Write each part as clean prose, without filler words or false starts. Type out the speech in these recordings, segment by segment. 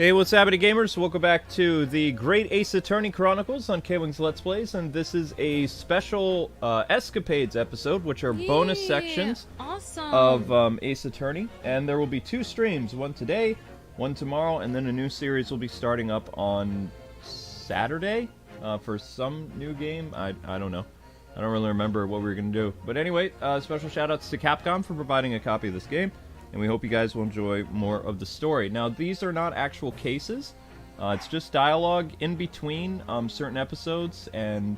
Hey, what's happening, gamers? Welcome back to the Great Ace Attorney Chronicles on KwingsLetsPlays, and this is a special Escapades episode, which are bonus sections of Ace Attorney, and there will be 2 streams, one today, one tomorrow, and then a new series will be starting up on Saturday for some new game. I don't know. I don't really remember what we were going to do. But anyway, special shoutouts to Capcom for providing a copy of this game. And we hope you guys will enjoy more of the story. Now, these are not actual cases. It's just dialogue in between certain episodes, and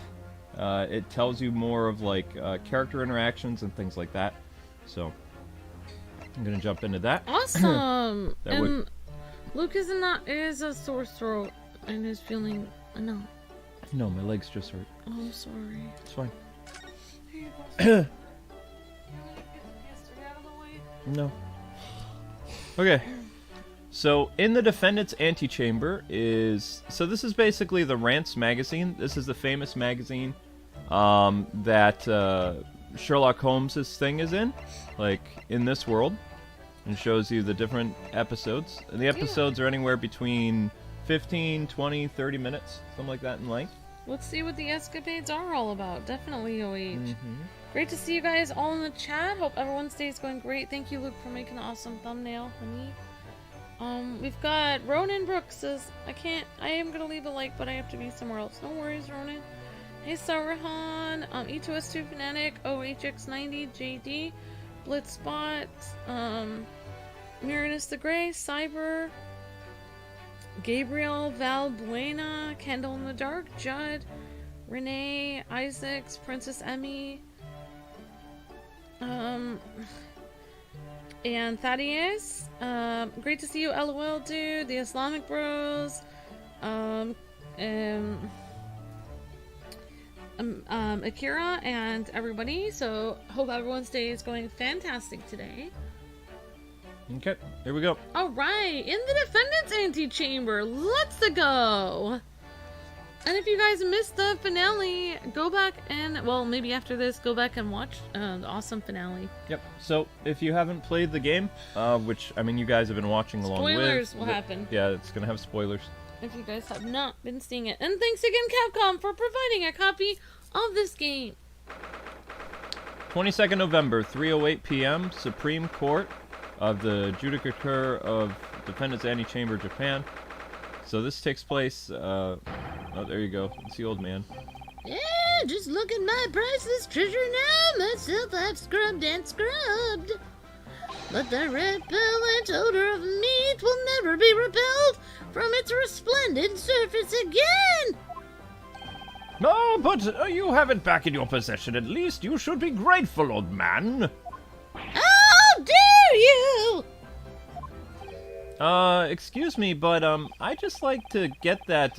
it tells you more of, like, character interactions and things like that. So, I'm going to jump into that. Awesome! And Luke is a sore throat and is feeling... No. No, my legs just hurt. Oh, I'm sorry. It's fine. Here you go. No. Okay, so in the defendant's antechamber is... So this is basically the Randst magazine. This is the famous magazine that Sherlock Holmes' thing is in, like, in this world. And shows you the different episodes. And the episodes are anywhere between 15, 20, 30 minutes, something like that in length. Let's see what the escapades are all about. Definitely OH. Great to see you guys all in the chat. Hope everyone's day is going great. Thank you, Luke, for making an awesome thumbnail, honey. We've got Ronan Brooks says, I am gonna leave a like, but I have to be somewhere else. No worries, Ronan. Hey, Sarahan, E2S2 Fanatic, OHX90, JD, Blitzbot, Miranus the Grey, Cyber, Gabriel, Val Buena, Kendall in the Dark, Judd, Renee, Isaacs, Princess Emmy, and Thaddeus. Great to see you, LOL dude, the Islamic Bros, Akira, and everybody. So hope everyone's day is going fantastic today. Okay, here we go. Alright, in the defendant's antechamber, let's go! And if you guys missed the finale, go back and, well, maybe after this, go back and watch the awesome finale. Yep, so if you haven't played the game, which, I mean, you guys have been watching along with... Spoilers will happen. Yeah, it's gonna have spoilers. If you guys have not been seeing it. And thanks again, Capcom, for providing a copy of this game. 22nd November, 3:08 p.m., Supreme Court of the Judicature of Defendant's Antechamber, Japan. So this takes place, oh, there you go. It's the old man. Yeah, just look at my priceless treasure now. Myself I've scrubbed and scrubbed. But the repellent odor of meat will never be repelled from its resplendent surface again. No, but you have it back in your possession at least. You should be grateful, old man. How dare you! Excuse me, but, I just like to get that,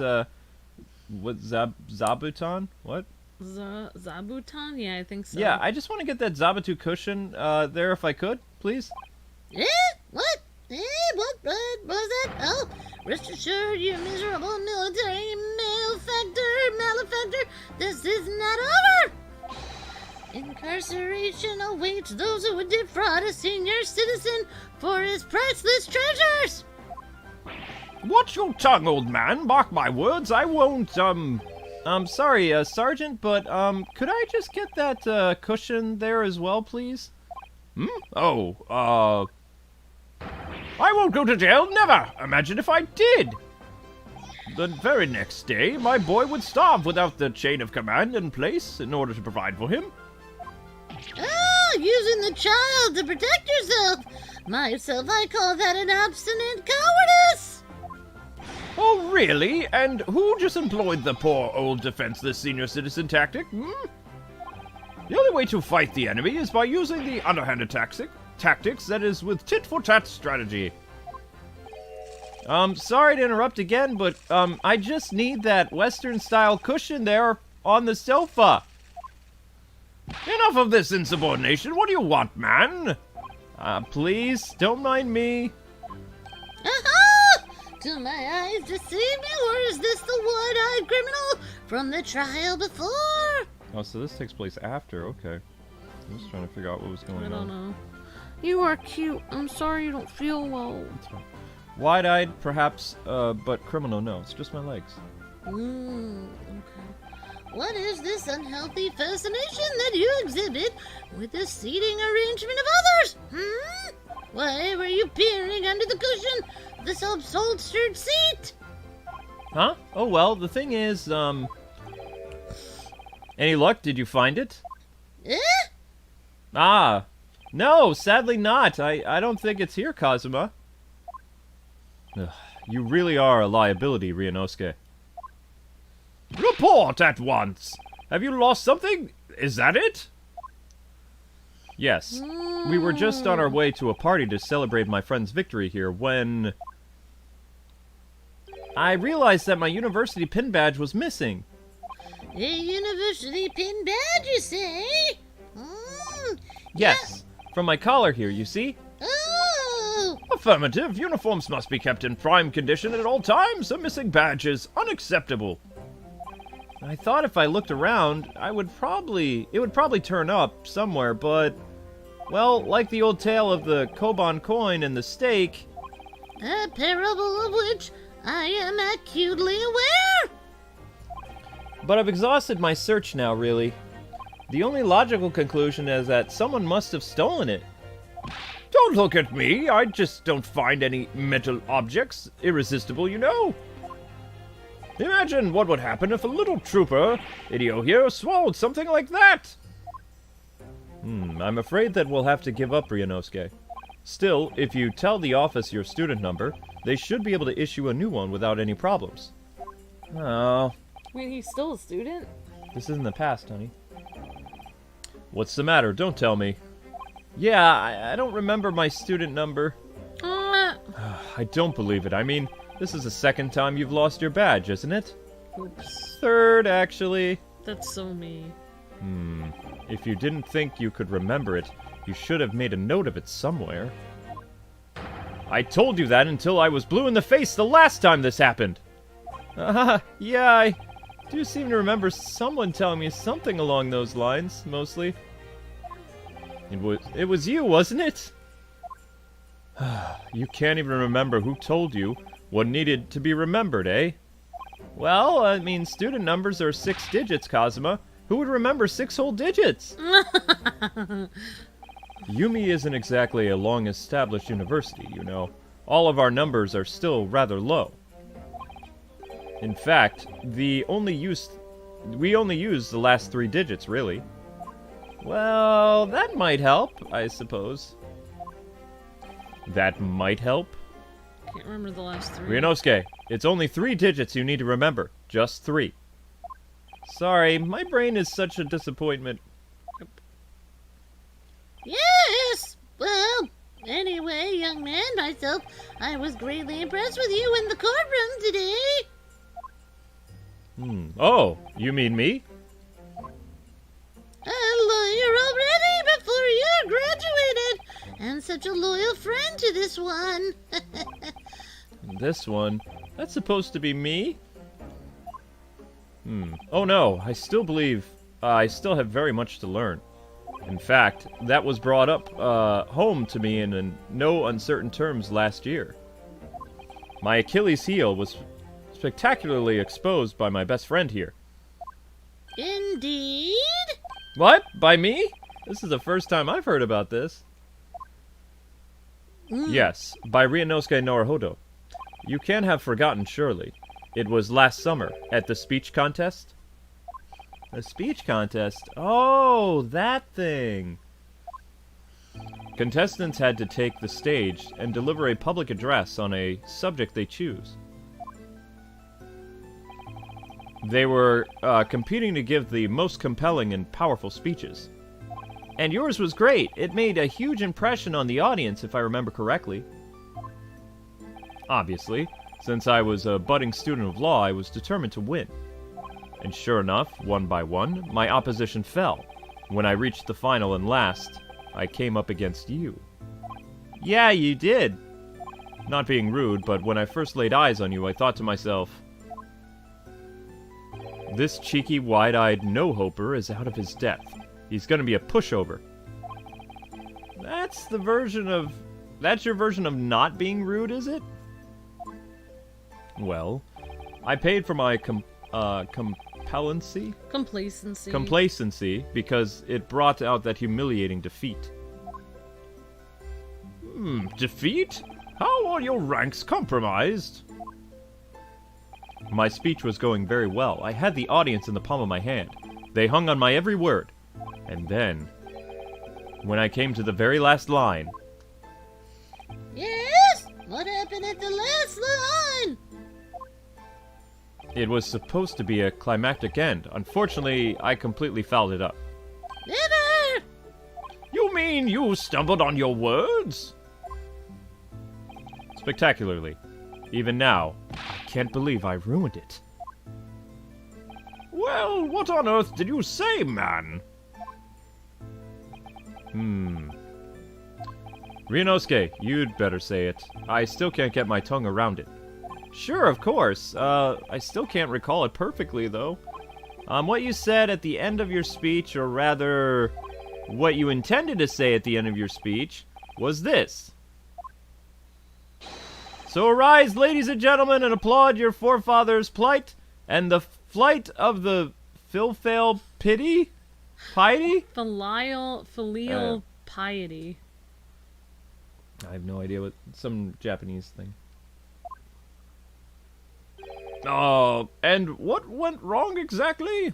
what, Zabuton? What? Zabuton? Yeah, I think so. Yeah, I just want to get that Zabutu cushion, there if I could, please. Eh? What? What was it? Oh, rest assured, you miserable military malefactor, this is not over! Incarceration awaits those who would defraud a senior citizen for his priceless treasures! Watch your tongue, old man. Mark my words, I won't, I'm sorry, Sergeant, but, could I just get that, cushion there as well, please? Oh, I won't go to jail, never! Imagine if I did! The very next day, my boy would starve without the chain of command in place in order to provide for him. Oh, using the child to protect yourself! Myself, I call that an obstinate cowardice! Oh, really? And who just employed the poor old defenseless senior citizen tactic, The only way to fight the enemy is by using the underhanded tactics that is with tit-for-tat strategy. Sorry to interrupt again, but, I just need that Western-style cushion there on the sofa. Enough of this insubordination. What do you want, man? Please, don't mind me. Aha! Do my eyes deceive me, or is this the one-eyed criminal from the trial before? Oh, so this takes place after. Okay. I'm just trying to figure out what was going on. I don't know. You are cute. I'm sorry you don't feel well. That's fine. Wide-eyed, perhaps, but criminal, no. It's just my legs. Okay. What is this unhealthy fascination that you exhibit with the seating arrangement of others? Why were you peering under the cushion of this upholstered seat? Huh? Oh, well, the thing is, any luck? Did you find it? Eh? Ah. No, sadly not. I don't think it's here, Kazuma. Ugh, you really are a liability, Ryunosuke. Report at once! Have you lost something? Is that it? Yes. We were just on our way to a party to celebrate my friend's victory here when I realized that my university pin badge was missing. A university pin badge, you say? Yes. From my collar here, you see? Oh! Affirmative. Uniforms must be kept in prime condition at all times. A missing badge is unacceptable. I thought if I looked around, it would probably turn up somewhere, but, well, like the old tale of the Koban coin and the steak. A parable of which I am acutely aware. But I've exhausted my search now, really. The only logical conclusion is that someone must have stolen it. Don't look at me. I just don't find any metal objects irresistible, you know. Imagine what would happen if a little trooper, idiot here, swallowed something like that. I'm afraid that we'll have to give up, Ryunosuke. Still, if you tell the office your student number, they should be able to issue a new one without any problems. Oh. Wait, he's still a student? This isn't the past, honey. What's the matter? Don't tell me. Yeah, I don't remember my student number. I don't believe it. I mean, this is the second time you've lost your badge, isn't it? Oops. Third, actually. That's so me. If you didn't think you could remember it, you should have made a note of it somewhere. I told you that until I was blue in the face the last time this happened. Yeah, I do seem to remember someone telling me something along those lines, mostly. It was you, wasn't it? You can't even remember who told you what needed to be remembered, eh? Well, I mean, student numbers are 6 digits, Kazuma. Who would remember 6 whole digits? Yumi isn't exactly a long-established university, you know. All of our numbers are still rather low. In fact, we only use the last 3 digits, really. Well, that might help, I suppose. That might help? Can't remember the last 3. Ryunosuke, it's only 3 digits you need to remember. Just 3. Sorry, my brain is such a disappointment. Yes! Well, anyway, young man, myself, I was greatly impressed with you in the courtroom today. Oh, you mean me? A lawyer already before you're graduated, and such a loyal friend to this one. This one? That's supposed to be me? Oh no, I still believe I still have very much to learn. In fact, that was brought up home to me in no uncertain terms last year. My Achilles heel was spectacularly exposed by my best friend here. Indeed? What? By me? This is the first time I've heard about this. Yes, by Ryunosuke Naruhodou. You can't have forgotten, surely. It was last summer, at the speech contest. A speech contest? Oh, that thing! Contestants had to take the stage and deliver a public address on a subject they choose. They were competing to give the most compelling and powerful speeches. And yours was great. It made a huge impression on the audience, if I remember correctly. Obviously, since I was a budding student of law, I was determined to win. And sure enough, one by one, my opposition fell. When I reached the final and last, I came up against you. Yeah, you did. Not being rude, but when I first laid eyes on you, I thought to myself, this cheeky, wide-eyed no-hoper is out of his depth. He's gonna be a pushover. That's your version of not being rude, is it? Well, I paid for my complacency because it brought out that humiliating defeat. Defeat? How are your ranks compromised? My speech was going very well. I had the audience in the palm of my hand. They hung on my every word. And then, when I came to the very last line... Yes? What happened at the last line? It was supposed to be a climactic end. Unfortunately, I completely fouled it up. Never! You mean you stumbled on your words? Spectacularly. Even now, I can't believe I ruined it. Well, what on earth did you say, man? Ryunosuke, you'd better say it. I still can't get my tongue around it. Sure, of course. I still can't recall it perfectly, though. What you said at the end of your speech, or rather, what you intended to say at the end of your speech, was this. So arise, ladies and gentlemen, and applaud your forefathers' plight, and the flight of the filial piety? Filial piety. I have no idea what, some Japanese thing. Oh, and what went wrong exactly?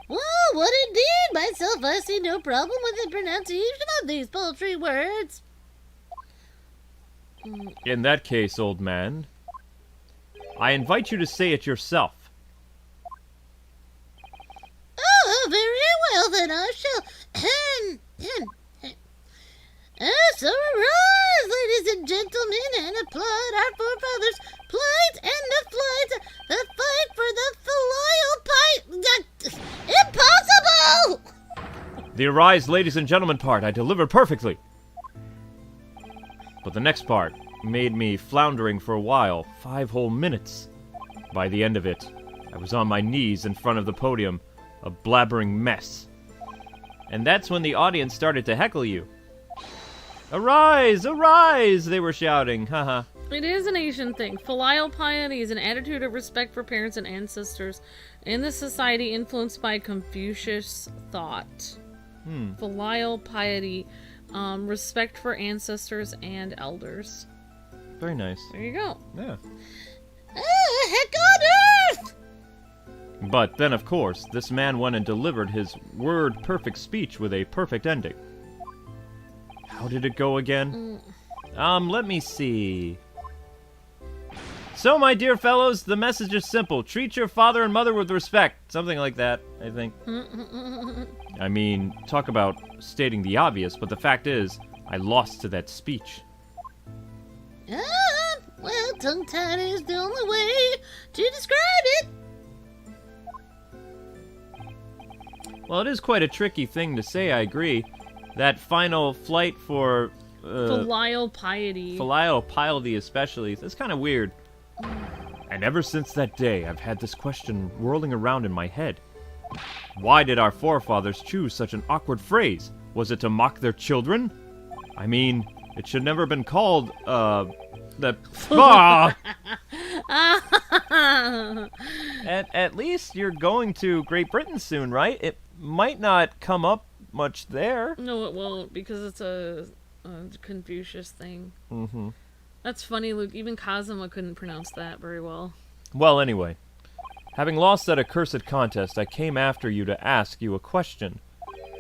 Well, what indeed? Myself, I see no problem with the pronunciation of these paltry words. In that case, old man, I invite you to say it yourself. Oh, very well, then I shall. So arise, ladies and gentlemen, and applaud our forefathers' plight and the fight for the filial piety. Impossible! The arise, ladies and gentlemen part I delivered perfectly. But the next part made me floundering for a while, 5 whole minutes. By the end of it, I was on my knees in front of the podium, a blabbering mess. And that's when the audience started to heckle you. Arise, arise, they were shouting, haha. It is an Asian thing. Filial piety is an attitude of respect for parents and ancestors in the society influenced by Confucius thought. Filial piety, respect for ancestors and elders. Very nice. There you go. Yeah. Heck on earth! But then, of course, this man went and delivered his word-perfect speech with a perfect ending. How did it go again? Let me see. So, my dear fellows, the message is simple. Treat your father and mother with respect. Something like that, I think. I mean, talk about stating the obvious, but the fact is, I lost to that speech. Well, tongue-tied is the only way to describe it. Well, it is quite a tricky thing to say, I agree. That final flight for... Filial piety. Filial piety especially. That's kind of weird. And ever since that day, I've had this question whirling around in my head. Why did our forefathers choose such an awkward phrase? Was it to mock their children? I mean, it should never have been called, At least you're going to Great Britain soon, right? It might not come up much there. No, it won't, because it's a Confucius thing. That's funny, Luke. Even Kazuma couldn't pronounce that very well. Well, anyway. Having lost that accursed contest, I came after you to ask you a question.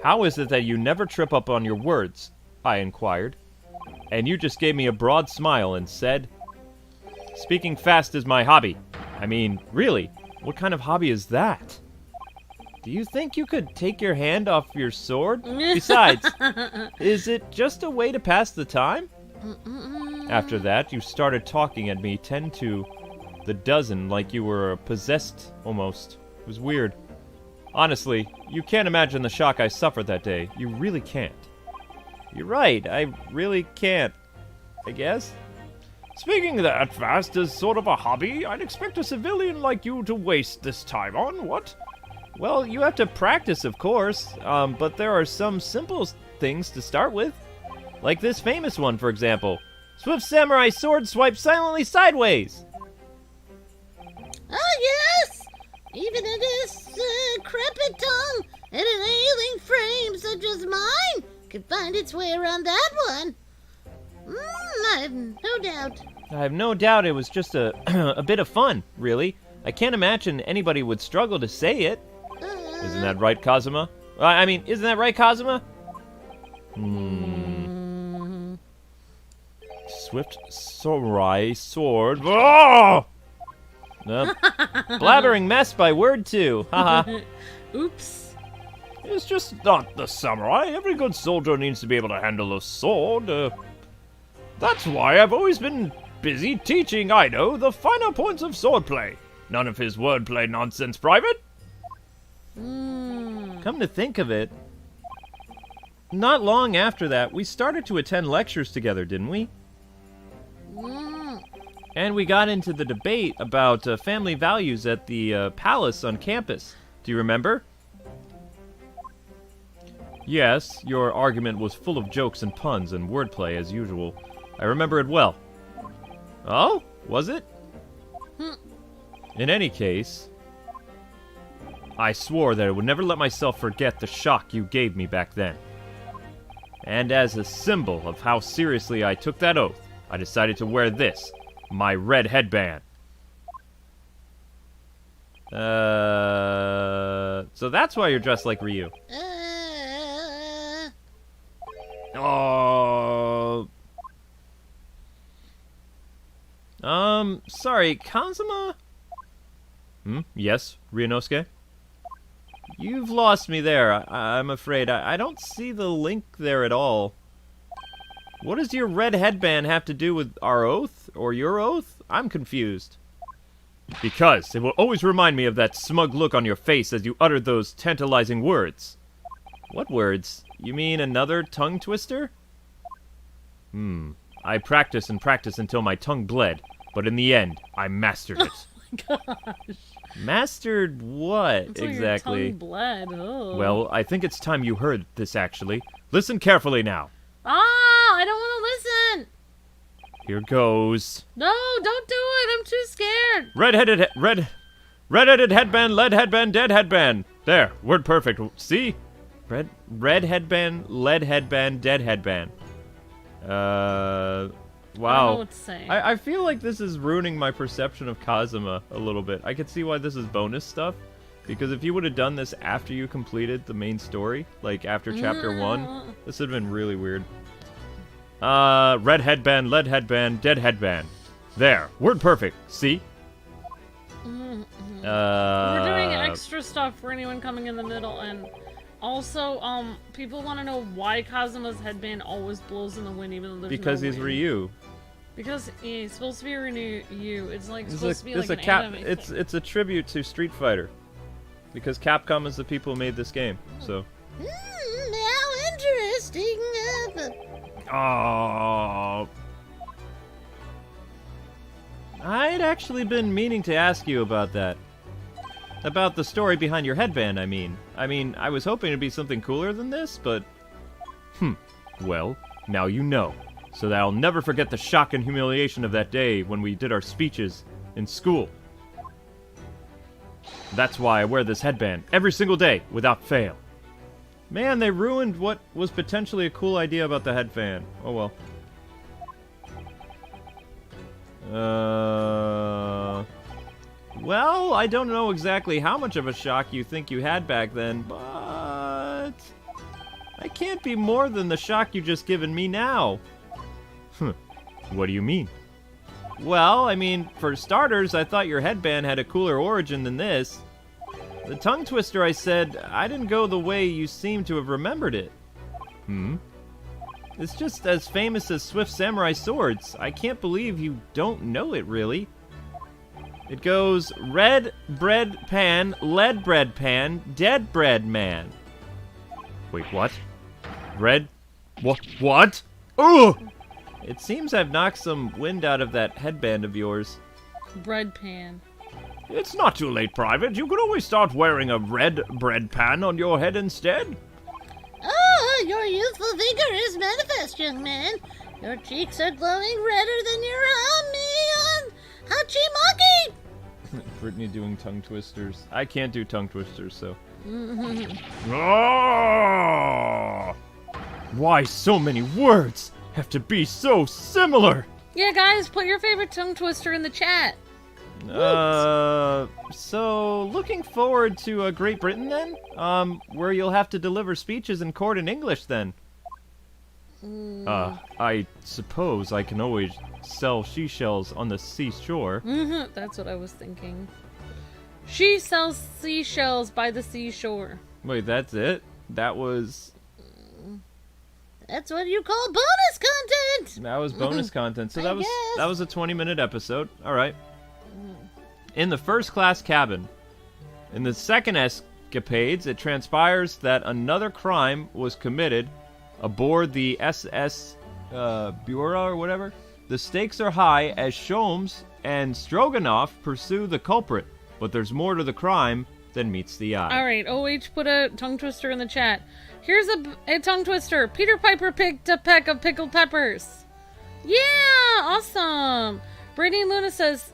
How is it that you never trip up on your words? I inquired. And you just gave me a broad smile and said, speaking fast is my hobby. I mean, really, what kind of hobby is that? Do you think you could take your hand off your sword? Besides, is it just a way to pass the time? After that, you started talking at me 10 to the dozen like you were possessed, almost. It was weird. Honestly, you can't imagine the shock I suffered that day. You really can't. You're right, I really can't. I guess? Speaking that fast as sort of a hobby, I'd expect a civilian like you to waste this time on, what? Well, you have to practice, of course, but there are some simple things to start with. Like this famous one, for example. Swift samurai sword swipes silently sideways. Oh, yes! Even in this crepit tongue and an ailing frame such as mine could find its way around that one. I have no doubt. I have no doubt it was just a a bit of fun, really. I can't imagine anybody would struggle to say it. Isn't that right, Kazuma? Isn't that right, Kazuma? Swift samurai sword. Oh! Blabbering mess by word 2. Haha. Oops. It's just not the samurai. Every good soldier needs to be able to handle a sword. That's why I've always been busy teaching Ido the finer points of swordplay. None of his wordplay nonsense, Private. Come to think of it, not long after that, we started to attend lectures together, didn't we? And we got into the debate about family values at the palace on campus. Do you remember? Yes, your argument was full of jokes and puns and wordplay as usual. I remember it well. Oh? Was it? In any case, I swore that I would never let myself forget the shock you gave me back then. And as a symbol of how seriously I took that oath, I decided to wear this, my red headband. So that's why you're dressed like Ryu. Oh. Sorry, Kazuma? Yes, Ryunosuke? You've lost me there, I'm afraid. I don't see the link there at all. What does your red headband have to do with our oath, or your oath? I'm confused. Because it will always remind me of that smug look on your face as you uttered those tantalizing words. What words? You mean another tongue twister? I practiced and practiced until my tongue bled, but in the end, I mastered it. Oh my gosh. Mastered what, Until exactly? Your tongue bled. Oh. Well, I think it's time you heard this, actually. Listen carefully now. I don't want to listen. Here goes. No, don't do it. I'm too scared. Red-headed headband, lead headband, dead headband. There, word perfect. See? Red headband, lead headband, dead headband. Wow. I don't know what to say. I feel like this is ruining my perception of Kazuma a little bit. I could see why this is bonus stuff. Because if you would have done this after you completed the main story, like after chapter 1, this would have been really weird. Red headband, lead headband, dead headband. There, word perfect. See? We're doing extra stuff for anyone coming in the middle, and also, people want to know why Kazuma's headband always blows in the wind, even though there's because no he's wind. Ryu. Because he's supposed to be Ryu. It's like It's supposed to be like an anime thing. It's a tribute to Street Fighter. Because Capcom is the people who made this game, so. How interesting. Oh. I'd actually been meaning to ask you about that. About the story behind your headband, I mean. I was hoping it'd be something cooler than this, but... Well, now you know. So that I'll never forget the shock and humiliation of that day when we did our speeches in school. That's why I wear this headband every single day, without fail. Man, they ruined what was potentially a cool idea about the headband. Oh well. Well, I don't know exactly how much of a shock you think you had back then, but... I can't be more than the shock you just given me now. What do you mean? Well, for starters, I thought your headband had a cooler origin than this. The tongue twister I said, I didn't go the way you seem to have remembered it. It's just as famous as Swift Samurai Swords. I can't believe you don't know it, really. It goes, red bread pan, lead bread pan, dead bread man. Wait, what? Red? What? Ugh! It seems I've knocked some wind out of that headband of yours. Bread pan. It's not too late, Private. You could always start wearing a red bread pan on your head instead. Oh, your youthful vigor is manifest, young man. Your cheeks are glowing redder than your Hachimaki! Brittany doing tongue twisters. I can't do tongue twisters, so. Ah! Why so many words have to be so similar? Yeah, guys, put your favorite tongue twister in the chat. So looking forward to Great Britain then? Where you'll have to deliver speeches in court in English then. I suppose I can always sell seashells on the seashore. That's what I was thinking. She sells seashells by the seashore. Wait, that's it? That was... That's what you call bonus content! That was bonus content. So that was a 20-minute episode. All right. In the first class cabin. In the second escapades, it transpires that another crime was committed aboard the SS Bureau or whatever. The stakes are high as Sholmes and Stroganoff pursue the culprit, but there's more to the crime than meets the eye. Alright, OH put a tongue twister in the chat. Here's a tongue twister. Peter Piper picked a peck of pickled peppers. Yeah, awesome. Brittany Luna says,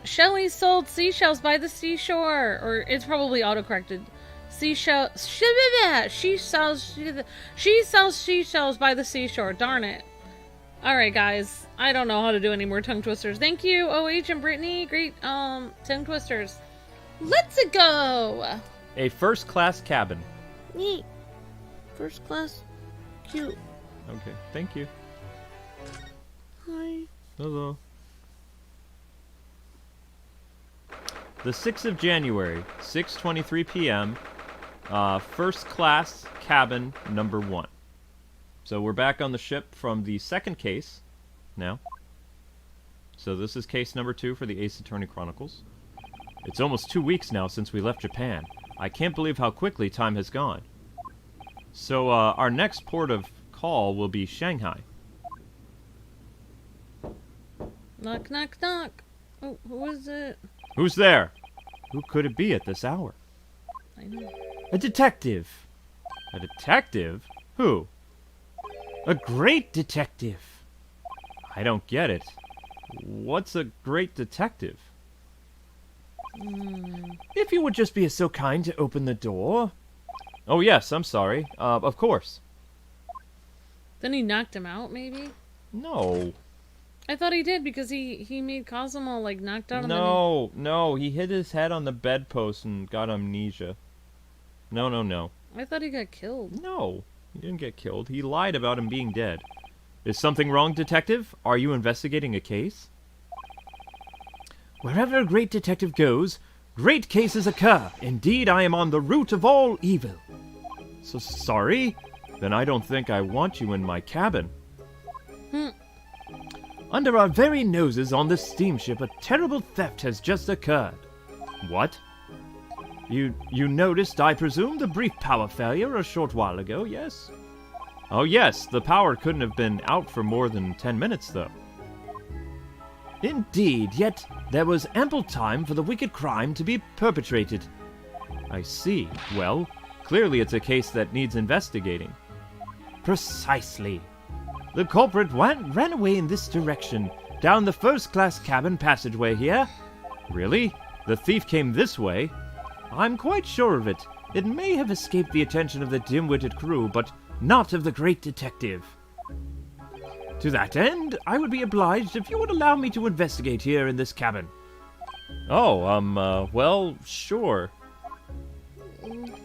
Shelley sold seashells by the seashore. Or it's probably autocorrected. She sells seashells by the seashore. Darn it. Alright, guys. I don't know how to do any more tongue twisters. Thank you, OH and Brittany. Great tongue twisters. Let's go! A first class cabin. Neat. First class. Cute. Okay, thank you. Hi. Hello. The 6th of January, 6:23 p.m. First class cabin number 1. So we're back on the ship from the second case now. So this is case number 2 for the Ace Attorney Chronicles. It's almost 2 weeks now since we left Japan. I can't believe how quickly time has gone. So our next port of call will be Shanghai. Knock, knock, knock. Oh, who is it? Who's there? Who could it be at this hour? I know. A detective. A detective? Who? A great detective. I don't get it. What's a great detective? If you would just be so kind to open the door. Oh yes, I'm sorry. Of course. Then he knocked him out, maybe? No. I thought he did because he made Cosmo like knocked out. No, he hit his head on the bedpost and got amnesia. No. I thought he got killed. No, he didn't get killed. He lied about him being dead. Is something wrong, detective? Are you investigating a case? Wherever a great detective goes, great cases occur. Indeed, I am on the root of all evil. So sorry? Then I don't think I want you in my cabin. Under our very noses on this steamship, a terrible theft has just occurred. What? You noticed, I presume, the brief power failure a short while ago, yes? Oh yes, the power couldn't have been out for more than 10 minutes, though. Indeed, yet there was ample time for the wicked crime to be perpetrated. I see. Well, clearly it's a case that needs investigating. Precisely. The culprit ran away in this direction, down the first-class cabin passageway here. Really? The thief came this way? I'm quite sure of it. It may have escaped the attention of the dim-witted crew, but not of the great detective. To that end, I would be obliged if you would allow me to investigate here in this cabin. Oh, well, sure.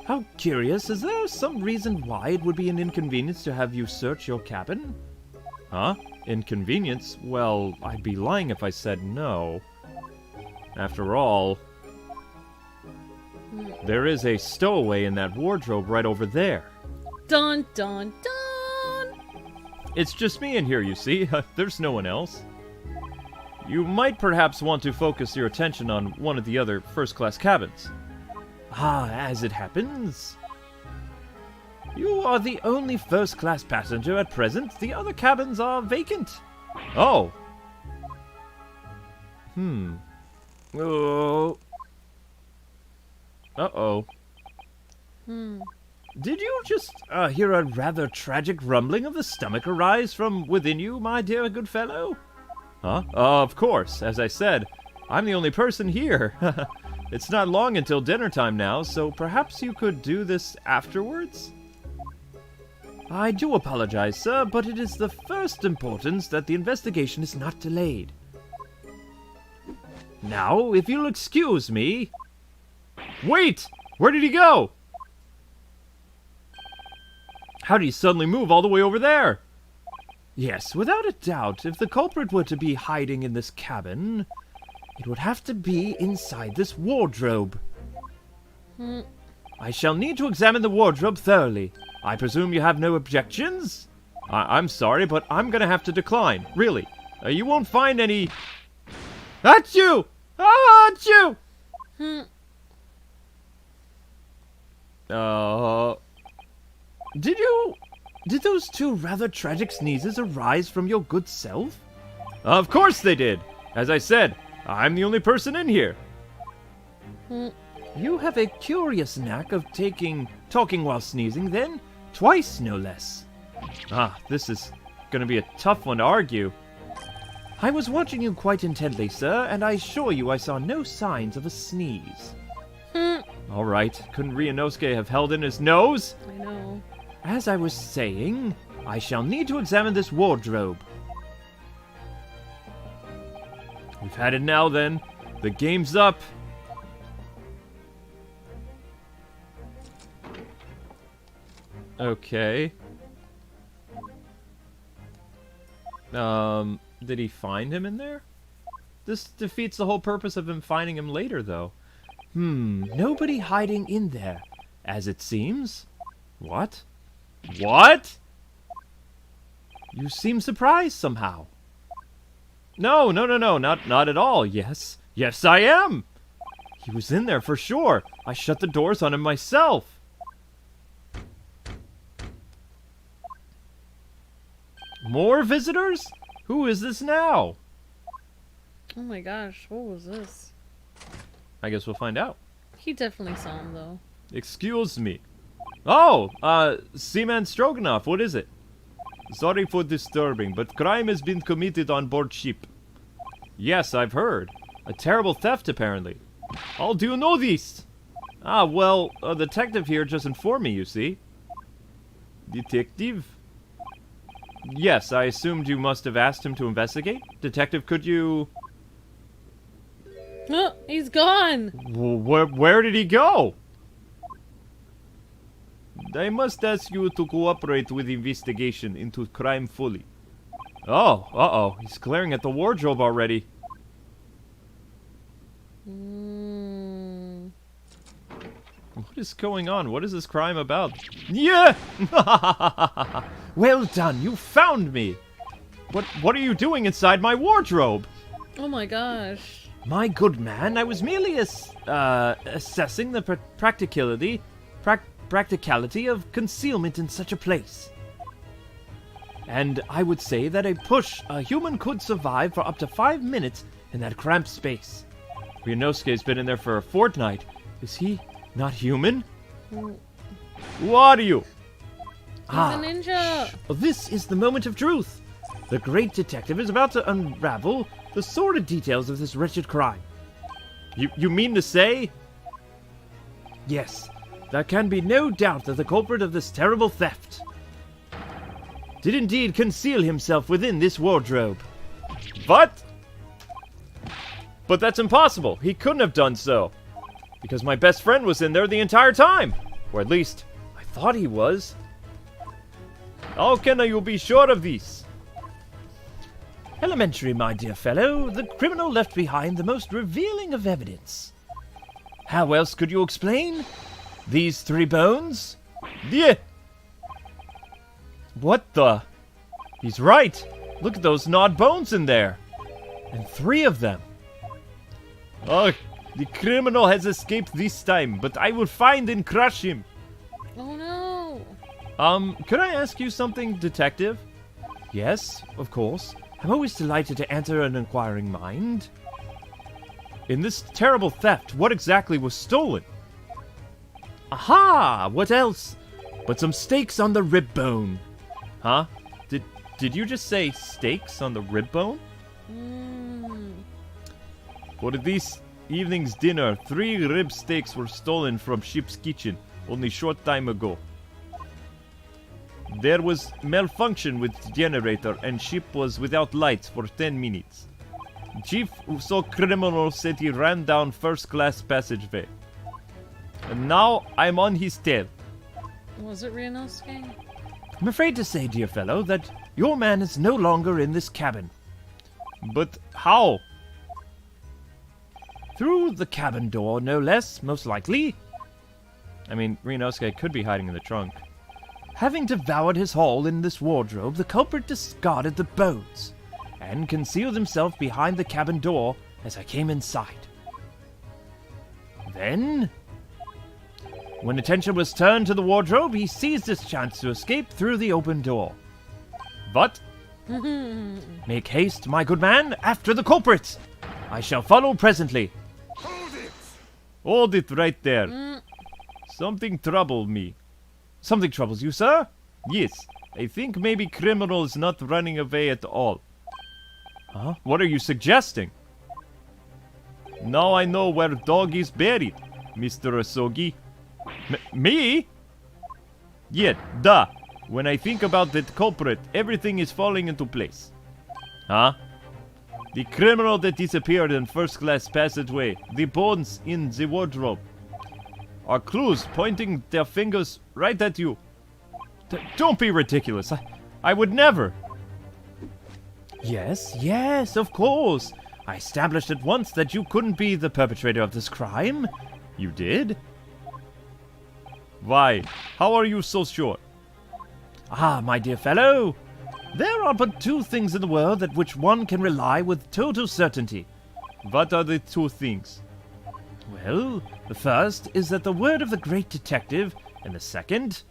How curious. Is there some reason why it would be an inconvenience to have you search your cabin? Huh? Inconvenience? Well, I'd be lying if I said no. After all, there is a stowaway in that wardrobe right over there. Dun, dun, dun! It's just me in here, you see. There's no one else. You might perhaps want to focus your attention on one of the other first-class cabins. As it happens, you are the only first-class passenger at present. The other cabins are vacant. Oh. Oh. Uh-oh. Did you just hear a rather tragic rumbling of the stomach arise from within you, my dear good fellow? Huh? Of course, as I said, I'm the only person here. It's not long until dinner time now, so perhaps you could do this afterwards? I do apologize, sir, but it is the first importance that the investigation is not delayed. Now, if you'll excuse me... Wait! Where did he go? How did he suddenly move all the way over there? Yes, without a doubt, if the culprit were to be hiding in this cabin, it would have to be inside this wardrobe. I shall need to examine the wardrobe thoroughly. I presume you have no objections? I'm sorry, but I'm gonna have to decline. Really. You won't find any... Achoo! Achoo! Did those two rather tragic sneezes arise from your good self? Of course they did! As I said, I'm the only person in here. You have a curious knack of talking while sneezing, then. Twice, no less. This is gonna be a tough one to argue. I was watching you quite intently, sir, and I assure you I saw no signs of a sneeze. All right, couldn't Ryunosuke have held in his nose? I know. As I was saying, I shall need to examine this wardrobe. We've had it now, then. The game's up. Okay. Did he find him in there? This defeats the whole purpose of him finding him later, though. Nobody hiding in there, as it seems. What? What? You seem surprised somehow. No, not at all. Yes, I am. He was in there for sure. I shut the doors on him myself. More visitors? Who is this now? Oh my gosh, what was this? I guess we'll find out. He definitely saw him, though. Excuse me. Oh, Seaman Stroganoff, what is it? Sorry for disturbing, but crime has been committed on board ship. Yes, I've heard. A terrible theft, apparently. How do you know this? Well, a detective here just informed me, you see. Detective? Yes, I assumed you must have asked him to investigate. Detective, could you... Oh, he's gone! Where did he go? I must ask you to cooperate with the investigation into crime fully. Oh, uh-oh. He's glaring at the wardrobe already. What is going on? What is this crime about? Yeah! Well done, you found me! What are you doing inside my wardrobe? Oh my gosh. My good man, I was merely assessing the practicality of concealment in such a place. And I would say that a human could survive for up to 5 minutes in that cramped space. Ryunosuke's been in there for a fortnight. Is he not human? Who are you? He's a ninja! This is the moment of truth. The great detective is about to unravel the sordid details of this wretched crime. You mean to say? Yes, there can be no doubt that the culprit of this terrible theft did indeed conceal himself within this wardrobe. What? But that's impossible. He couldn't have done so. Because my best friend was in there the entire time. Or at least, I thought he was. How can you be sure of this? Elementary, my dear fellow. The criminal left behind the most revealing of evidence. How else could you explain? These 3 bones? Yeah. What the? He's right. Look at those gnawed bones in there. And 3 of them. Oh, the criminal has escaped this time, but I will find and crush him. Oh no. Could I ask you something, detective? Yes, of course. I'm always delighted to answer an inquiring mind. In this terrible theft, what exactly was stolen? Aha! What else? but some steaks on the rib bone. Huh? Did you just say steaks on the rib bone? For this evening's dinner, 3 rib steaks were stolen from ship's kitchen only short time ago. There was malfunction with the generator and ship was without lights for 10 minutes. Chief saw criminal said he ran down first class passageway. And now I'm on his tail. Was it Ryunosuke? I'm afraid to say, dear fellow, that your man is no longer in this cabin. But how? Through the cabin door, no less, most likely. I mean, Ryunosuke could be hiding in the trunk. Having devoured his haul in this wardrobe, the culprit discarded the bones and concealed himself behind the cabin door as I came inside. Then, when attention was turned to the wardrobe, he seized his chance to escape through the open door. But, make haste, my good man, after the culprits! I shall follow presently. Hold it! Hold it right there. Something troubled me. Something troubles you, sir? Yes. I think maybe criminal is not running away at all. Huh? What are you suggesting? Now I know where dog is buried, Mr. Asogi. Me? Yeah, duh. When I think about that culprit, everything is falling into place. Huh? The criminal that disappeared in first class passageway, the bones in the wardrobe, are clues pointing their fingers right at you. Don't be ridiculous. I would never. Yes, of course. I established at once that you couldn't be the perpetrator of this crime. You did? Why? How are you so sure? Ah, my dear fellow, there are but 2 things in the world at which one can rely with total certainty. What are the 2 things? Well, the first is that the word of the great detective, and the second...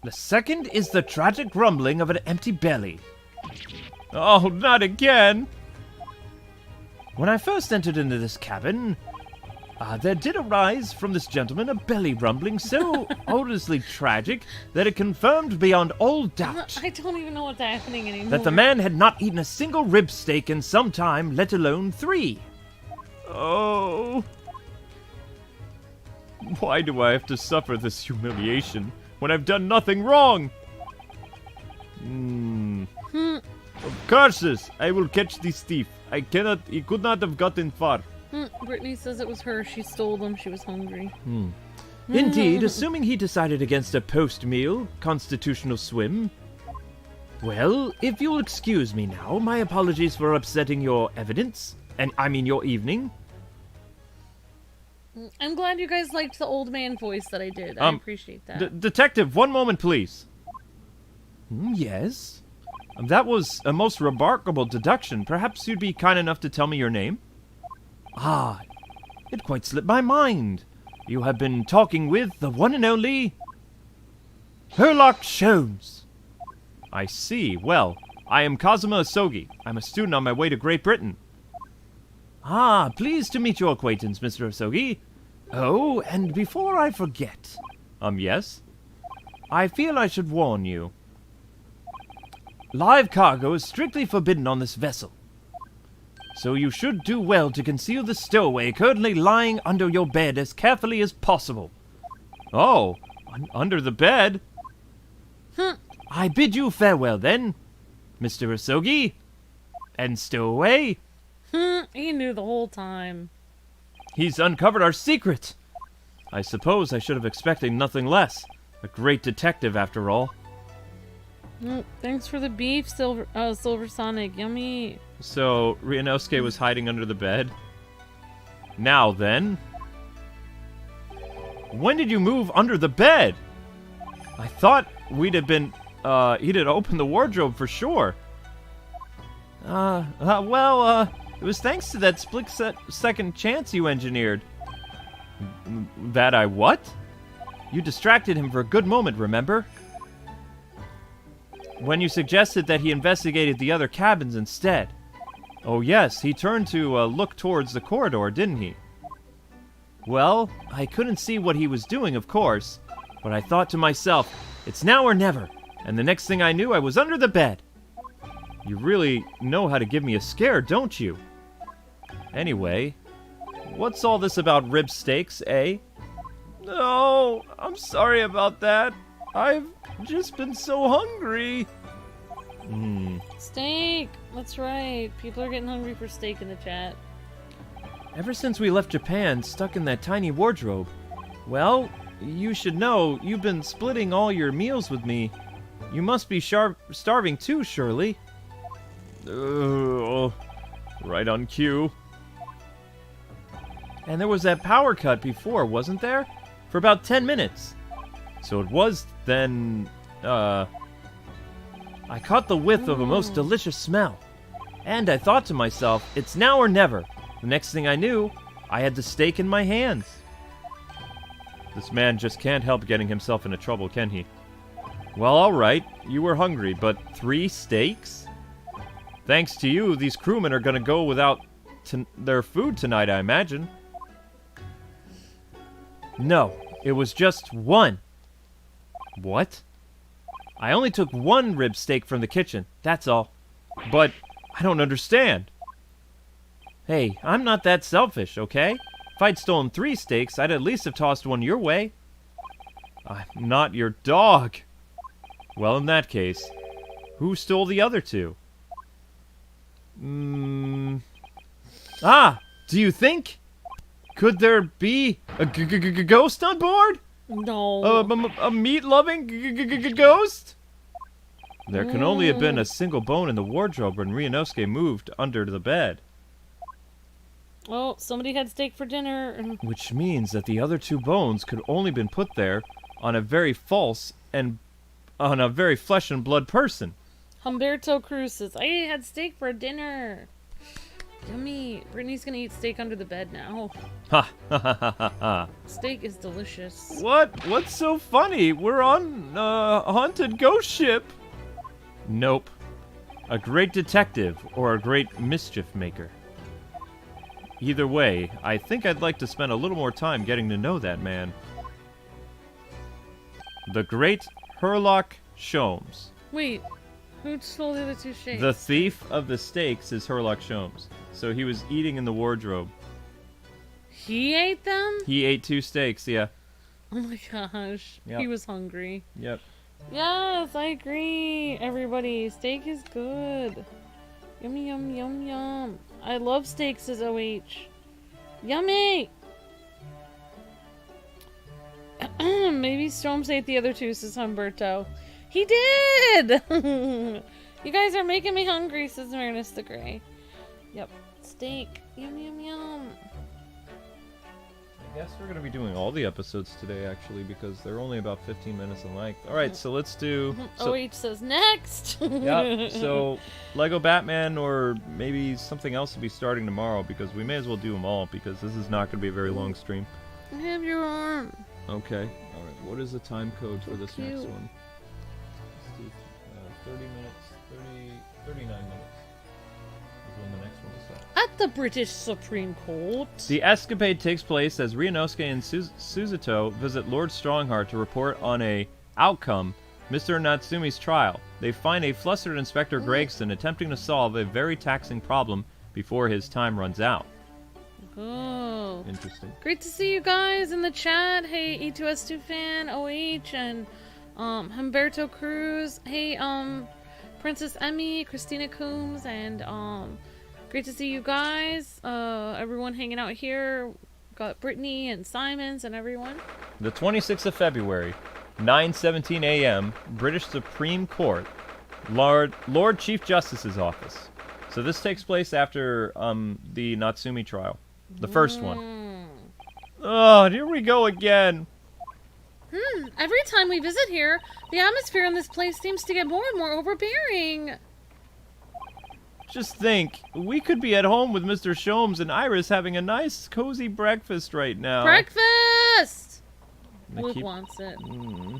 The second is the tragic rumbling of an empty belly. Oh, not again! When I first entered into this cabin, there did arise from this gentleman a belly rumbling so odiously tragic that it confirmed beyond all doubt I don't even know what's happening anymore. that the man had not eaten a single rib steak in some time, let alone 3. Oh. Why do I have to suffer this humiliation when I've done nothing wrong? Curses! I will catch this thief. He could not have gotten far. Brittany says it was her. She stole them. She was hungry. Indeed, assuming he decided against a post-meal constitutional swim. Well, if you'll excuse me now, my apologies for upsetting your evidence. And I mean your evening. I'm glad you guys liked the old man voice that I did. I appreciate that. Detective, one moment, please. Yes? That was a most remarkable deduction. Perhaps you'd be kind enough to tell me your name? Ah, it quite slipped my mind. You have been talking with the one and only... Herlock Sholmes. I see. Well, I am Kazuma Asogi. I'm a student on my way to Great Britain. Ah, pleased to meet your acquaintance, Mr. Asogi. Oh, and before I forget... yes? I feel I should warn you. Live cargo is strictly forbidden on this vessel. So you should do well to conceal the stowaway currently lying under your bed as carefully as possible. Oh, under the bed? I bid you farewell then, Mr. Asogi. And stowaway. He knew the whole time. He's uncovered our secret. I suppose I should have expected nothing less. A great detective, after all. Thanks for the beef, Silver Sonic. Yummy. So, Ryunosuke was hiding under the bed. Now then. When did you move under the bed? I thought we'd have been, he'd have opened the wardrobe for sure. It was thanks to that split-second chance you engineered. That I what? You distracted him for a good moment, remember? When you suggested that he investigated the other cabins instead. Oh yes, he turned to look towards the corridor, didn't he? Well, I couldn't see what he was doing, of course, but I thought to myself, it's now or never, and the next thing I knew, I was under the bed. You really know how to give me a scare, don't you? Anyway, what's all this about rib steaks, eh? No, I'm sorry about that. I've just been so hungry. Steak! That's right. People are getting hungry for steak in the chat. Ever since we left Japan, stuck in that tiny wardrobe, well, you should know you've been splitting all your meals with me. You must be starving too, surely. Right on cue. And there was that power cut before, wasn't there? For about 10 minutes. So it was then, I caught the whiff of a most delicious smell. And I thought to myself, it's now or never. The next thing I knew, I had the steak in my hands. This man just can't help getting himself into trouble, can he? Well, alright, you were hungry, but 3 steaks? Thanks to you, these crewmen are gonna go without their food tonight, I imagine. No, it was just 1. What? I only took 1 rib steak from the kitchen, that's all. But I don't understand. Hey, I'm not that selfish, okay? If I'd stolen 3 steaks, I'd at least have tossed 1 your way. I'm not your dog. Well, in that case, who stole the other 2? Ah! Do you think? Could there be a ghost on board? No. A meat-loving ghost? There can only have been a single bone in the wardrobe when Ryunosuke moved under the bed. Oh, somebody had steak for dinner. Which means that the other 2 bones could only been put there on a very flesh and blood person. Humberto Cruz says, I had steak for dinner. Yummy. Brittany's gonna eat steak under the bed now. Ha ha ha ha ha. Steak is delicious. What? What's so funny? We're on a haunted ghost ship. Nope. A great detective or a great mischief maker. Either way, I think I'd like to spend a little more time getting to know that man. The great Herlock Sholmes. Wait, who stole the other 2 steaks? The thief of the steaks is Herlock Sholmes. So he was eating in the wardrobe. He ate them? He ate 2 steaks, yeah. Oh my gosh. Yep. He was hungry. Yep. Yes, I agree. Everybody, steak is good. Yummy, yum, yum, yum. I love steaks as OH. Yummy! Maybe Storms ate the other 2, says Humberto. He did! You guys are making me hungry, says Marinus the Grey. Yep. Steak. Yum, yum, yum. I guess we're going to be doing all the episodes today, actually, because they're only about 15 minutes in length. Alright, so let's do... OH says next! Yeah, so Lego Batman or maybe something else will be starting tomorrow, because we may as well do them all, because this is not going to be a very long stream. I have your arm. Okay. Alright, what is the time code for this Cute. next one? Let's do 30 minutes, 39 minutes is when the next one will start. At the British Supreme Court. The escapade takes place as Ryunosuke and Susato visit Lord Strongheart to report on a outcome, Mr. Natsumi's trial. They find a flustered Inspector Gregson attempting to solve a very taxing problem before his time runs out. Oh. Interesting. Great to see you guys in the chat. Hey, E2S2 fan, OH, and Humberto Cruz. Hey, Princess Emmy, Christina Coombs, and great to see you guys. Everyone hanging out here. Got Brittany and Simons and everyone. The 26th of February, 9:17 a.m., British Supreme Court, Lord Chief Justice's office. So this takes place after the Natsumi trial. The first one. Oh, here we go again. Every time we visit here, the atmosphere in this place seems to get more and more overbearing. Just think, we could be at home with Mr. Sholmes and Iris having a nice, cozy breakfast right now. Breakfast! They Luke keep- wants it. Mm.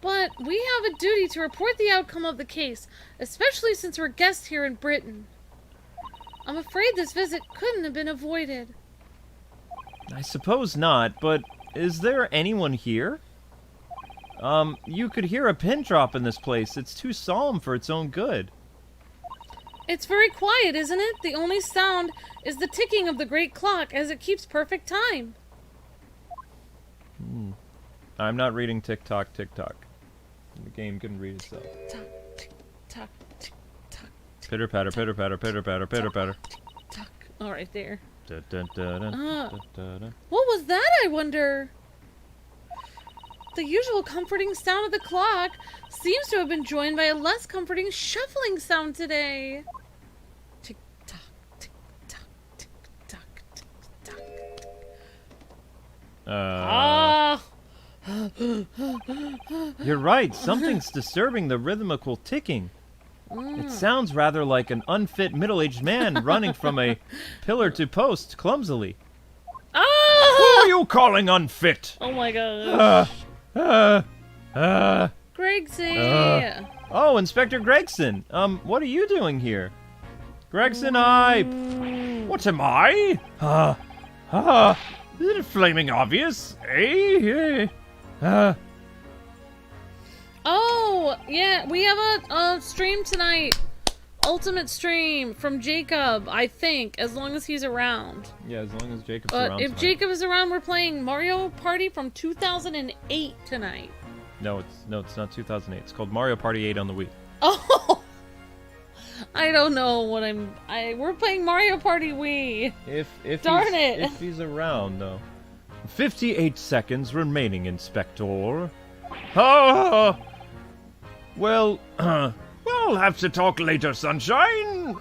But we have a duty to report the outcome of the case, especially since we're guests here in Britain. I'm afraid this visit couldn't have been avoided. I suppose not, but is there anyone here? You could hear a pin drop in this place. It's too solemn for its own good. It's very quiet, isn't it? The only sound is the ticking of the great clock as it keeps perfect time. I'm not reading TikTok. The game can read itself. Tick-tock, tick-tock, tick-tock. Pitter-patter, pitter-patter, pitter-patter, pitter-patter. Tick-tock. All right, there. Da-da-da-da-da-da-da. What was that, I wonder? The usual comforting sound of the clock seems to have been joined by a less comforting shuffling sound today. Tick-tock, tick-tock, tick-tock, tick-tock. You're right. Something's disturbing the rhythmical ticking. It sounds rather like an unfit middle-aged man running from a pillar to post clumsily. Who are you calling unfit? Oh my gosh. Gregsy! Oh, Inspector Gregson. What are you doing here? Gregson, what am I? Is it flaming obvious? Oh, yeah, we have a stream tonight. Ultimate stream from Jacob, I think, as long as he's around. Yeah, as long as Jacob's But around. if tonight. Jacob is around, we're playing Mario Party from 2008 tonight. No, it's not 2008. It's called Mario Party 8 on the Wii. Oh! I don't know what we're playing Mario Party Wii. Darn it! If he's around, though. 58 seconds remaining, Inspector. Well, we'll have to talk later, sunshine.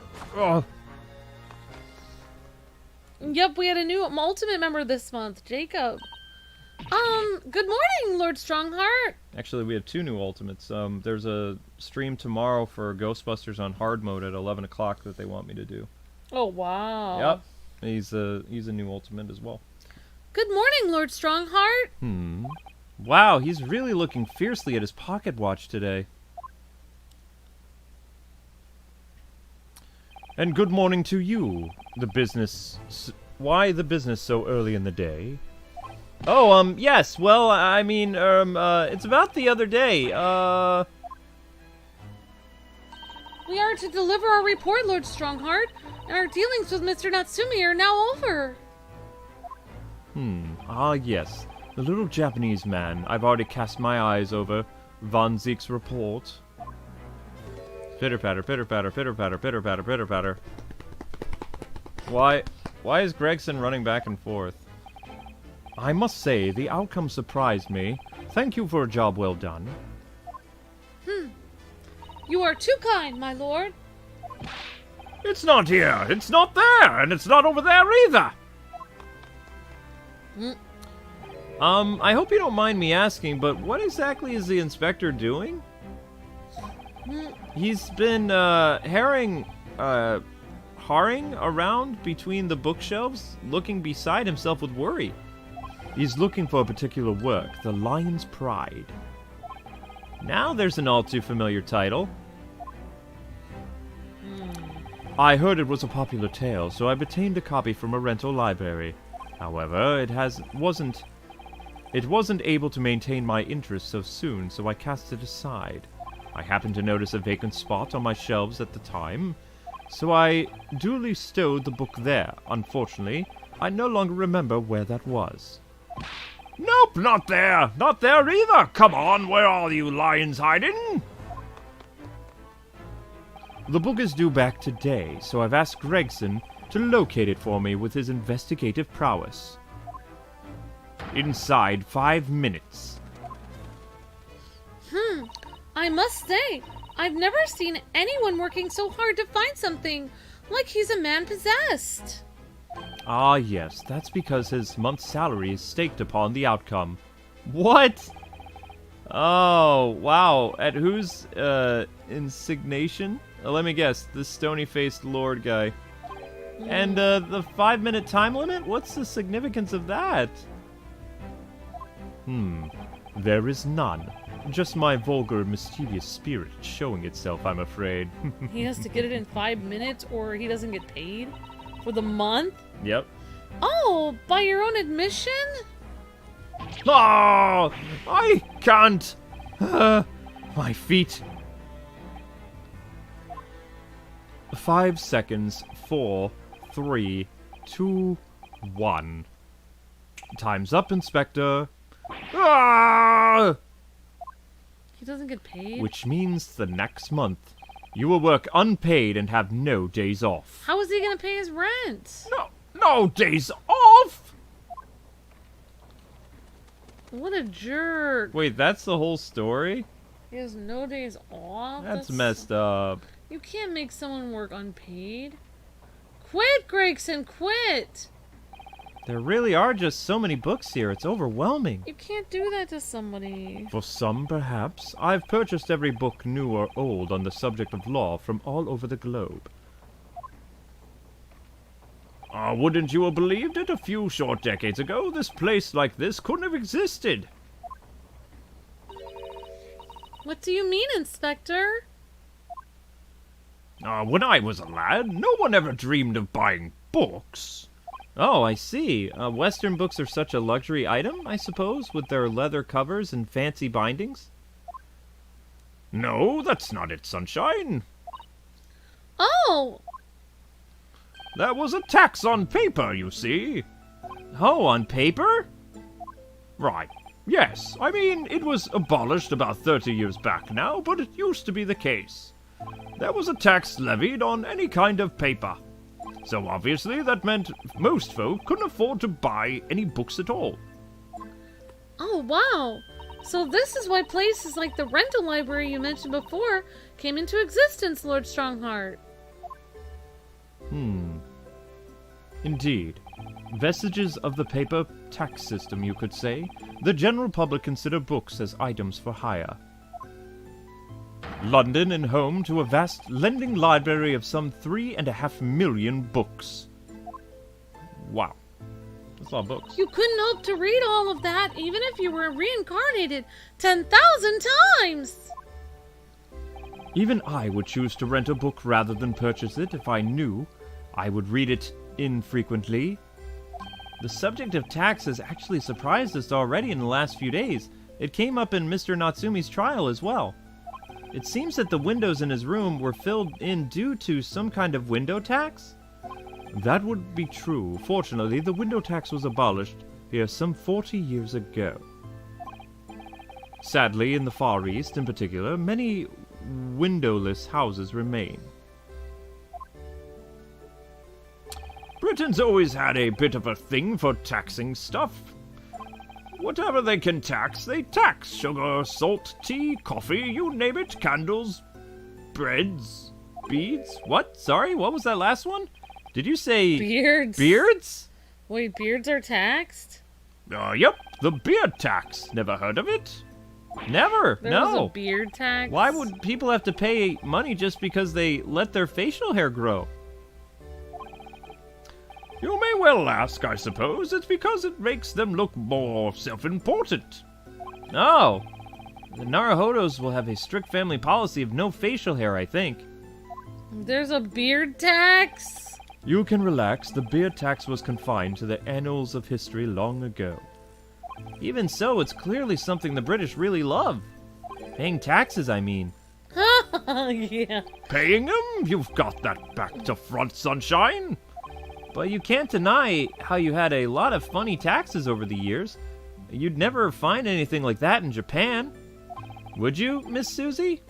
Yep, we had a new Ultimate member this month, Jacob. Good morning, Lord Strongheart. Actually, we have 2 new ultimates. There's a stream tomorrow for Ghostbusters on hard mode at 11 o'clock that they want me to do. Oh, wow. Yep. He's a new ultimate as well. Good morning, Lord Strongheart. Wow, he's really looking fiercely at his pocket watch today. And good morning to you. Why the business so early in the day? Oh, yes, well, I mean, it's about the other day, We are to deliver our report, Lord Strongheart, and our dealings with Mr. Natsumi are now over. Yes. The little Japanese man. I've already cast my eyes over Von Zeke's report. Pitter-patter, pitter-patter, pitter-patter, pitter-patter, pitter-patter. Why is Gregson running back and forth? I must say, the outcome surprised me. Thank you for a job well done. You are too kind, my lord. It's not here, it's not there, and it's not over there either! I hope you don't mind me asking, but what exactly is the inspector doing? He's been, harrying around between the bookshelves, looking beside himself with worry. He's looking for a particular work, The Lion's Pride. Now there's an all too familiar title. I heard it was a popular tale, so I've obtained a copy from a rental library. However, it wasn't able to maintain my interest so soon, so I cast it aside. I happened to notice a vacant spot on my shelves at the time, so I duly stowed the book there. Unfortunately, I no longer remember where that was. Nope, not there! Not there either! Come on, where are you lions hiding? The book is due back today, so I've asked Gregson to locate it for me with his investigative prowess. Inside 5 minutes. I must say, I've never seen anyone working so hard to find something, like he's a man possessed. Ah, yes, that's because his month's salary is staked upon the outcome. What? Oh, wow. At whose, insignation? Let me guess, the stony-faced lord guy. And, the 5-minute time limit? What's the significance of that? There is none. Just my vulgar, mischievous spirit showing itself, I'm afraid. He has to get it in 5 minutes or he doesn't get paid for the month? Yep. Oh, Oh, by your own admission? Oh, I can't. My feet. 5 seconds. 4, 3, 2, 1. Time's up, Inspector. Ah! He doesn't get paid? Which means the next month, you will work unpaid and have no days off. How is he gonna pay his rent? No days off? What a jerk. Wait, that's the whole story? He has no days off? That's messed up. You can't make someone work unpaid. Quit, Gregson, quit! There really are just so many books here, it's overwhelming. You can't do that to somebody. For some, perhaps. I've purchased every book, new or old, on the subject of law from all over the globe. Wouldn't you have believed it? A few short decades ago, this place like this couldn't have existed. What do you mean, Inspector? When I was a lad, no one ever dreamed of buying books. Oh, I see. Western books are such a luxury item, I suppose, with their leather covers and fancy bindings? No, that's not it, Sunshine. Oh! That was a tax on paper, you see. Oh, on paper? Right. Yes, I mean, it was abolished about 30 years back now, but it used to be the case. There was a tax levied on any kind of paper. So obviously that meant most folk couldn't afford to buy any books at all. Oh, wow. So this is why places like the rental library you mentioned before came into existence, Lord Strongheart. Indeed. Vestiges of the paper tax system, you could say. The general public consider books as items for hire. London and home to a vast lending library of some 3.5 million books. Wow. That's a lot of books. You couldn't hope to read all of that even if you were reincarnated 10,000 times! Even I would choose to rent a book rather than purchase it if I knew I would read it infrequently. The subject of tax has actually surprised us already in the last few days. It came up in Mr. Natsumi's trial as well. It seems that the windows in his room were filled in due to some kind of window tax? That would be true. Fortunately, the window tax was abolished here some 40 years ago. Sadly, in the Far East in particular, many windowless houses remain. Britain's always had a bit of a thing for taxing stuff. Whatever they can tax, they tax. Sugar, salt, tea, coffee, you name it. Candles, breads, beads. What? Sorry, what was that last one? Did you say... Beards? Beards? Wait, beards are taxed? Yep, the beard tax. Never heard of it? Never, There no. was a beard tax? Why would people have to pay money just because they let their facial hair grow? You may well ask, I suppose. It's because it makes them look more self-important. Oh. The Naruhodos will have a strict family policy of no facial hair, I think. There's a beard tax? You can relax. The beard tax was confined to the annals of history long ago. Even so, it's clearly something the British really love. Paying taxes, I mean. Yeah. Paying them? You've got that back to front, Sunshine. But you can't deny how you had a lot of funny taxes over the years. You'd never find anything like that in Japan. Would you, Miss Susie?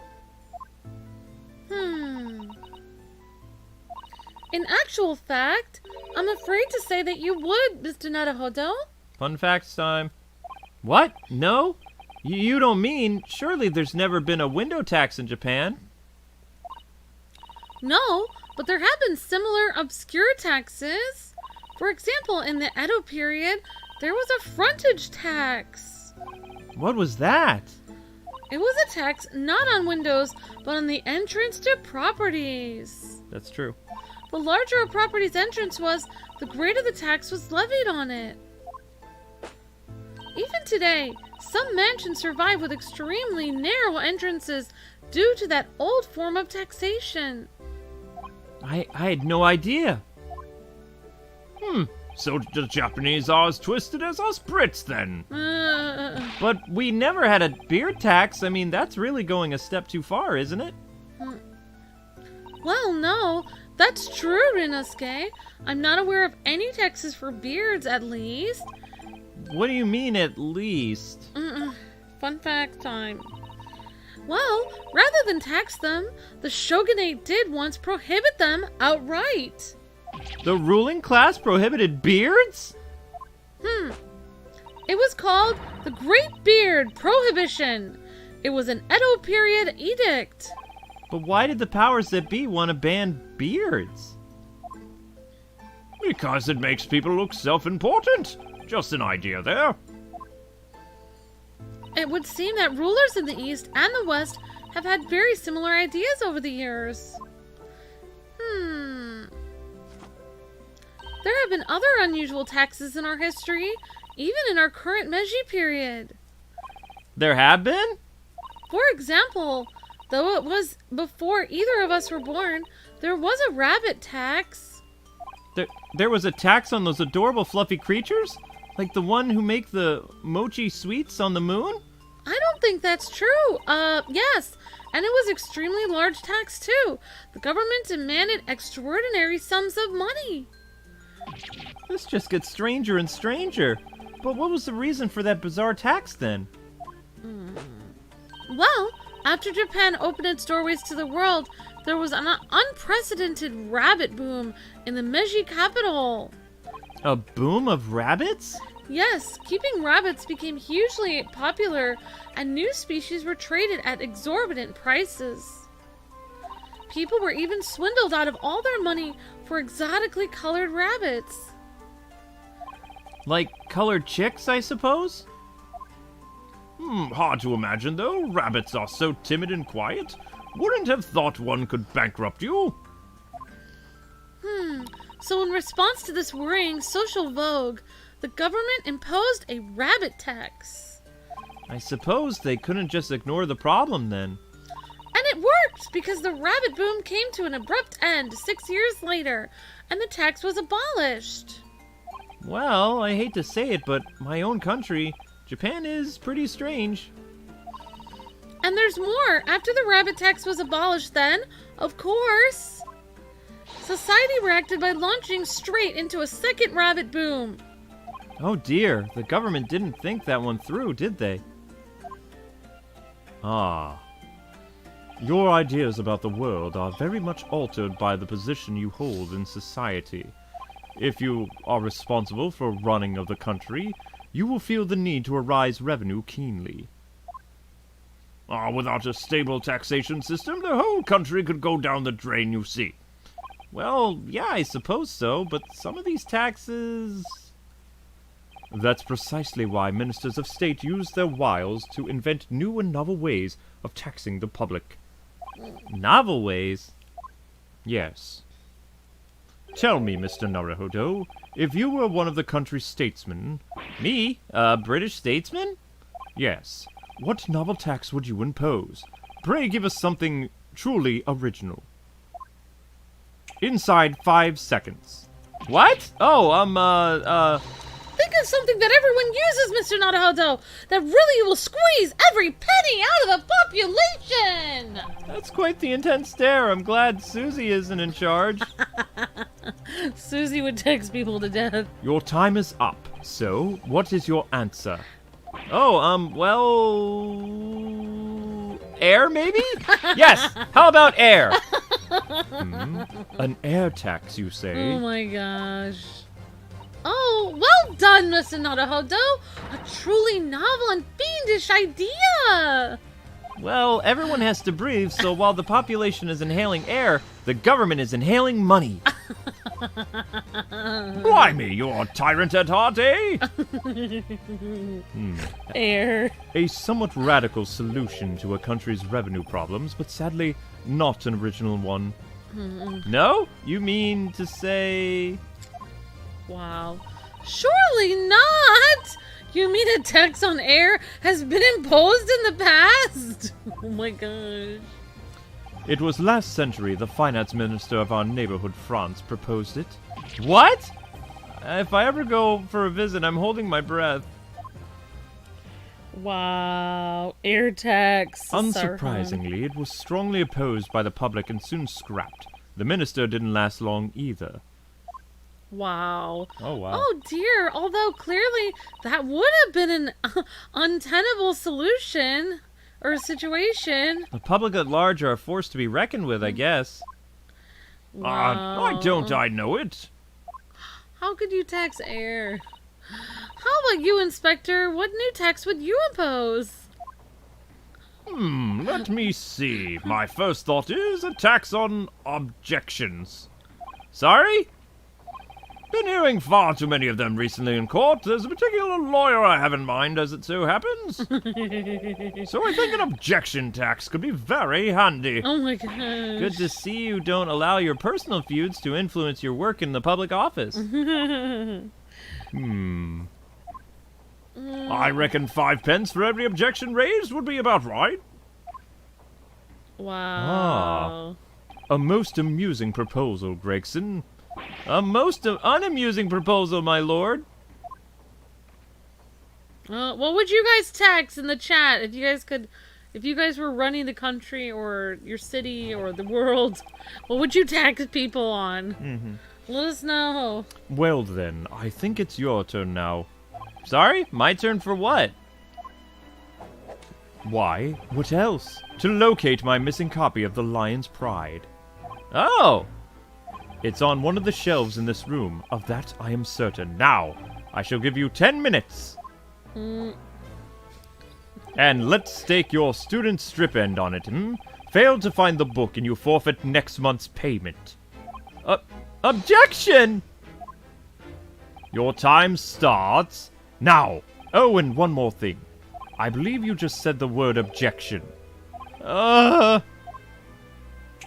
In actual fact, I'm afraid to say that you would, Mr. Naruhodo. Fun facts time. What? No? You don't mean, surely there's never been a window tax in Japan? No, but there have been similar obscure taxes. For example, in the Edo period, there was a frontage tax. What was that? It was a tax not on windows, but on the entrance to properties. That's true. The larger a property's entrance was, the greater the tax was levied on it. Even today, some mansions survive with extremely narrow entrances due to that old form of taxation. I had no idea. So the Japanese are as twisted as us Brits, then. But we never had a beard tax. I mean, that's really going a step too far, isn't it? Well, no. That's true, Ryunosuke. I'm not aware of any taxes for beards, at least. What do you mean, at least? Fun fact time. Well, rather than tax them, the shogunate did once prohibit them outright. The ruling class prohibited beards? It was called the Great Beard Prohibition. It was an Edo period edict. But why did the powers that be want to ban beards? Because it makes people look self-important. Just an idea there. It would seem that rulers in the East and the West have had very similar ideas over the years. There have been other unusual taxes in our history, even in our current Meiji period. There have been? For example, though it was before either of us were born, there was a rabbit tax. There was a tax on those adorable fluffy creatures? Like the one who make the mochi sweets on the moon? I don't think that's true. Yes. And it was extremely large tax, too. The government demanded extraordinary sums of money. This just gets stranger and stranger. But what was the reason for that bizarre tax, then? Well, after Japan opened its doorways to the world, there was an unprecedented rabbit boom in the Meiji capital. A boom of rabbits? Yes, keeping rabbits became hugely popular, and new species were traded at exorbitant prices. People were even swindled out of all their money for exotically colored rabbits. Like colored chicks, I suppose? Hard to imagine, though. Rabbits are so timid and quiet. Wouldn't have thought one could bankrupt you. So in response to this worrying social vogue, the government imposed a rabbit tax. I suppose they couldn't just ignore the problem, then. And it worked, because the rabbit boom came to an abrupt end 6 years later, and the tax was abolished. Well, I hate to say it, but my own country, Japan, is pretty strange. And there's more. After the rabbit tax was abolished then, of course, society reacted by launching straight into a second rabbit boom. Oh dear, the government didn't think that one through, did they? Your ideas about the world are very much altered by the position you hold in society. If you are responsible for running of the country, you will feel the need to arise revenue keenly. Without a stable taxation system, the whole country could go down the drain, you see. Well, yeah, I suppose so, but some of these taxes... That's precisely why ministers of state use their wiles to invent new and novel ways of taxing the public. Novel ways? Yes. Tell me, Mr. Naruhodo, if you were one of the country's statesmen... Me? A British statesman? Yes. What novel tax would you impose? Pray give us something truly original. Inside 5 seconds. What? Think of something that everyone uses, Mr. Naruhodo, that really will squeeze every penny out of the population! That's quite the intense stare. I'm glad Susie isn't in charge. Susie would text people to death. Your time is up. So, what is your answer? Air, maybe? Yes! How about air? An air tax, you say? Oh my gosh. Oh, well done, Mr. Naruhodo! A truly novel and fiendish idea! Well, everyone has to breathe, so while the population is inhaling air, the government is inhaling money. Blimey, you're a tyrant at heart, eh? Air. A somewhat radical solution to a country's revenue problems, but sadly not an original one. No? You mean to say... Wow. Surely not! You mean a tax on air has been imposed in the past? Oh my gosh. It was last century the finance minister of our neighborhood, France, proposed it. What? If I ever go for a visit, I'm holding my breath. Wow. Air tax. Unsurprisingly, it was strongly opposed by the public and soon scrapped. The minister didn't last long either. Wow. Oh, wow. Oh, dear. Although, clearly, that would have been an untenable solution or situation. The public at large are a force to be reckoned with, I guess. Wow. Why don't I know it? How could you tax air? How about you, Inspector? What new tax would you impose? Let me see. My first thought is a tax on objections. Sorry? Been hearing far too many of them recently in court. There's a particular lawyer I have in mind, as it so happens. So I think an objection tax could be very handy. Oh my gosh. Good to see you don't allow your personal feuds to influence your work in the public office. I reckon 5 pence for every objection raised would be about right. Wow. A most amusing proposal, Gregson. A most unamusing proposal, my lord. What would you guys tax in the chat if you guys were running the country or your city or the world? What would you tax people on? Let us know. Well then, I think it's your turn now. Sorry? My turn for what? Why, what else? To locate my missing copy of The Lion's Pride. Oh! It's on one of the shelves in this room. Of that I am certain. Now, I shall give you 10 minutes. And let's stake your student strip end on it, Fail to find the book and you forfeit next month's payment. Objection! Your time starts now. Oh, and one more thing. I believe you just said the word objection.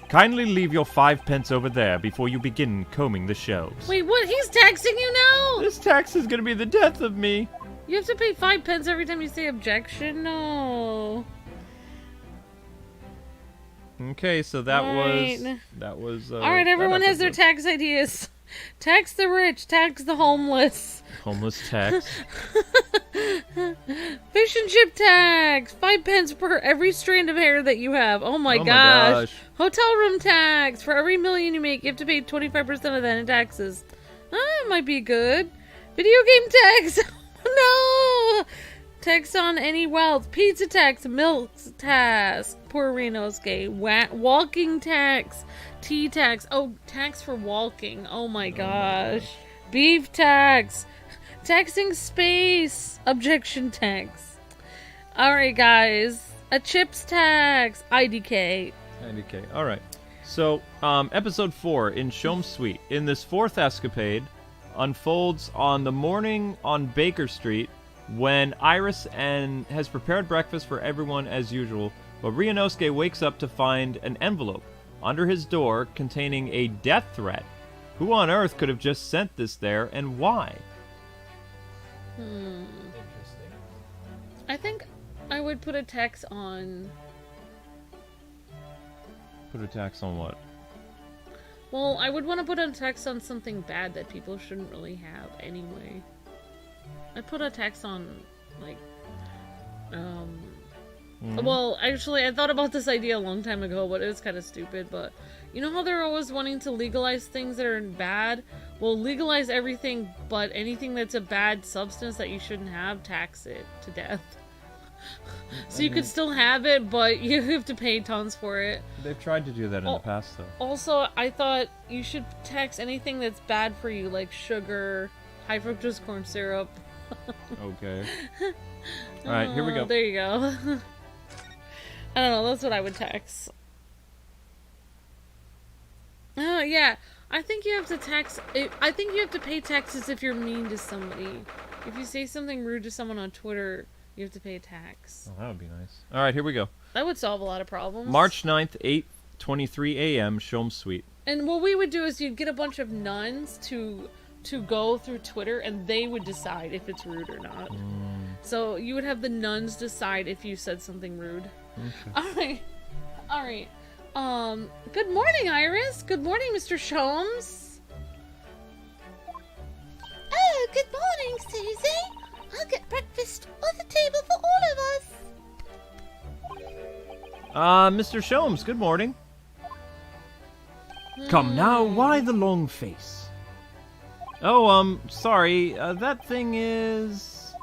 Kindly leave your 5 pence over there before you begin combing the shelves. Wait, what? He's taxing you now? This tax is gonna be the death of me. You have to pay 5 pence every time you say objection? No. Okay, so that was Alright, everyone has their tax ideas. Tax the rich, tax the homeless. Homeless tax. Fish and chip tax. 5 pence per every strand of hair that you have. Oh my gosh. Hotel room tax. For every million you make, you have to pay 25% of that in taxes. That might be good. Video game tax. No. Tax on any wealth. Pizza tax. Milk tax. Poor Ryunosuke. Walking tax. Tea tax. Oh, tax for walking. Oh my gosh. Beef tax. Taxing space. Objection tax. Alright, guys. A chips tax. IDK. IDK. Alright. So, episode 4 in Shom's Suite. In this fourth escapade, unfolds on the morning on Baker Street when Iris has prepared breakfast for everyone as usual, but Ryunosuke wakes up to find an envelope under his door containing a death threat. Who on earth could have just sent this there, and why? Interesting. I think I would put a tax on... Put a tax on what? Well, I would want to put a tax on something bad that people shouldn't really have anyway. I'd put a tax on, like, Well, actually, I thought about this idea a long time ago, but it was kind of stupid, but... You know how they're always wanting to legalize things that are bad? Well, legalize everything, but anything that's a bad substance that you shouldn't have, tax it to death. So you could still have it, but you have to pay tons for it. They've tried to do that in the past, though. Also, I thought you should tax anything that's bad for you, like sugar, high fructose corn syrup. Okay. Alright, here we go. There you go. I don't know, that's what I would tax. Oh, yeah. I think you have to tax... I think you have to pay taxes if you're mean to somebody. If you say something rude to someone on Twitter, you have to pay a tax. Oh, that would be nice. Alright, here we go. That would solve a lot of problems. March 9th, 8:23 a.m., Shom's Suite. And what we would do is you'd get a bunch of nuns to go through Twitter, and they would decide if it's rude or not. So you would have the nuns decide if you said something rude. Okay. Alright. Good morning, Iris. Good morning, Mr. Shomes. morning, Susie. I'll get breakfast on the table for all of us. Mr. Sholmes, good morning. Come now, why the long face? Oh, sorry, that thing is...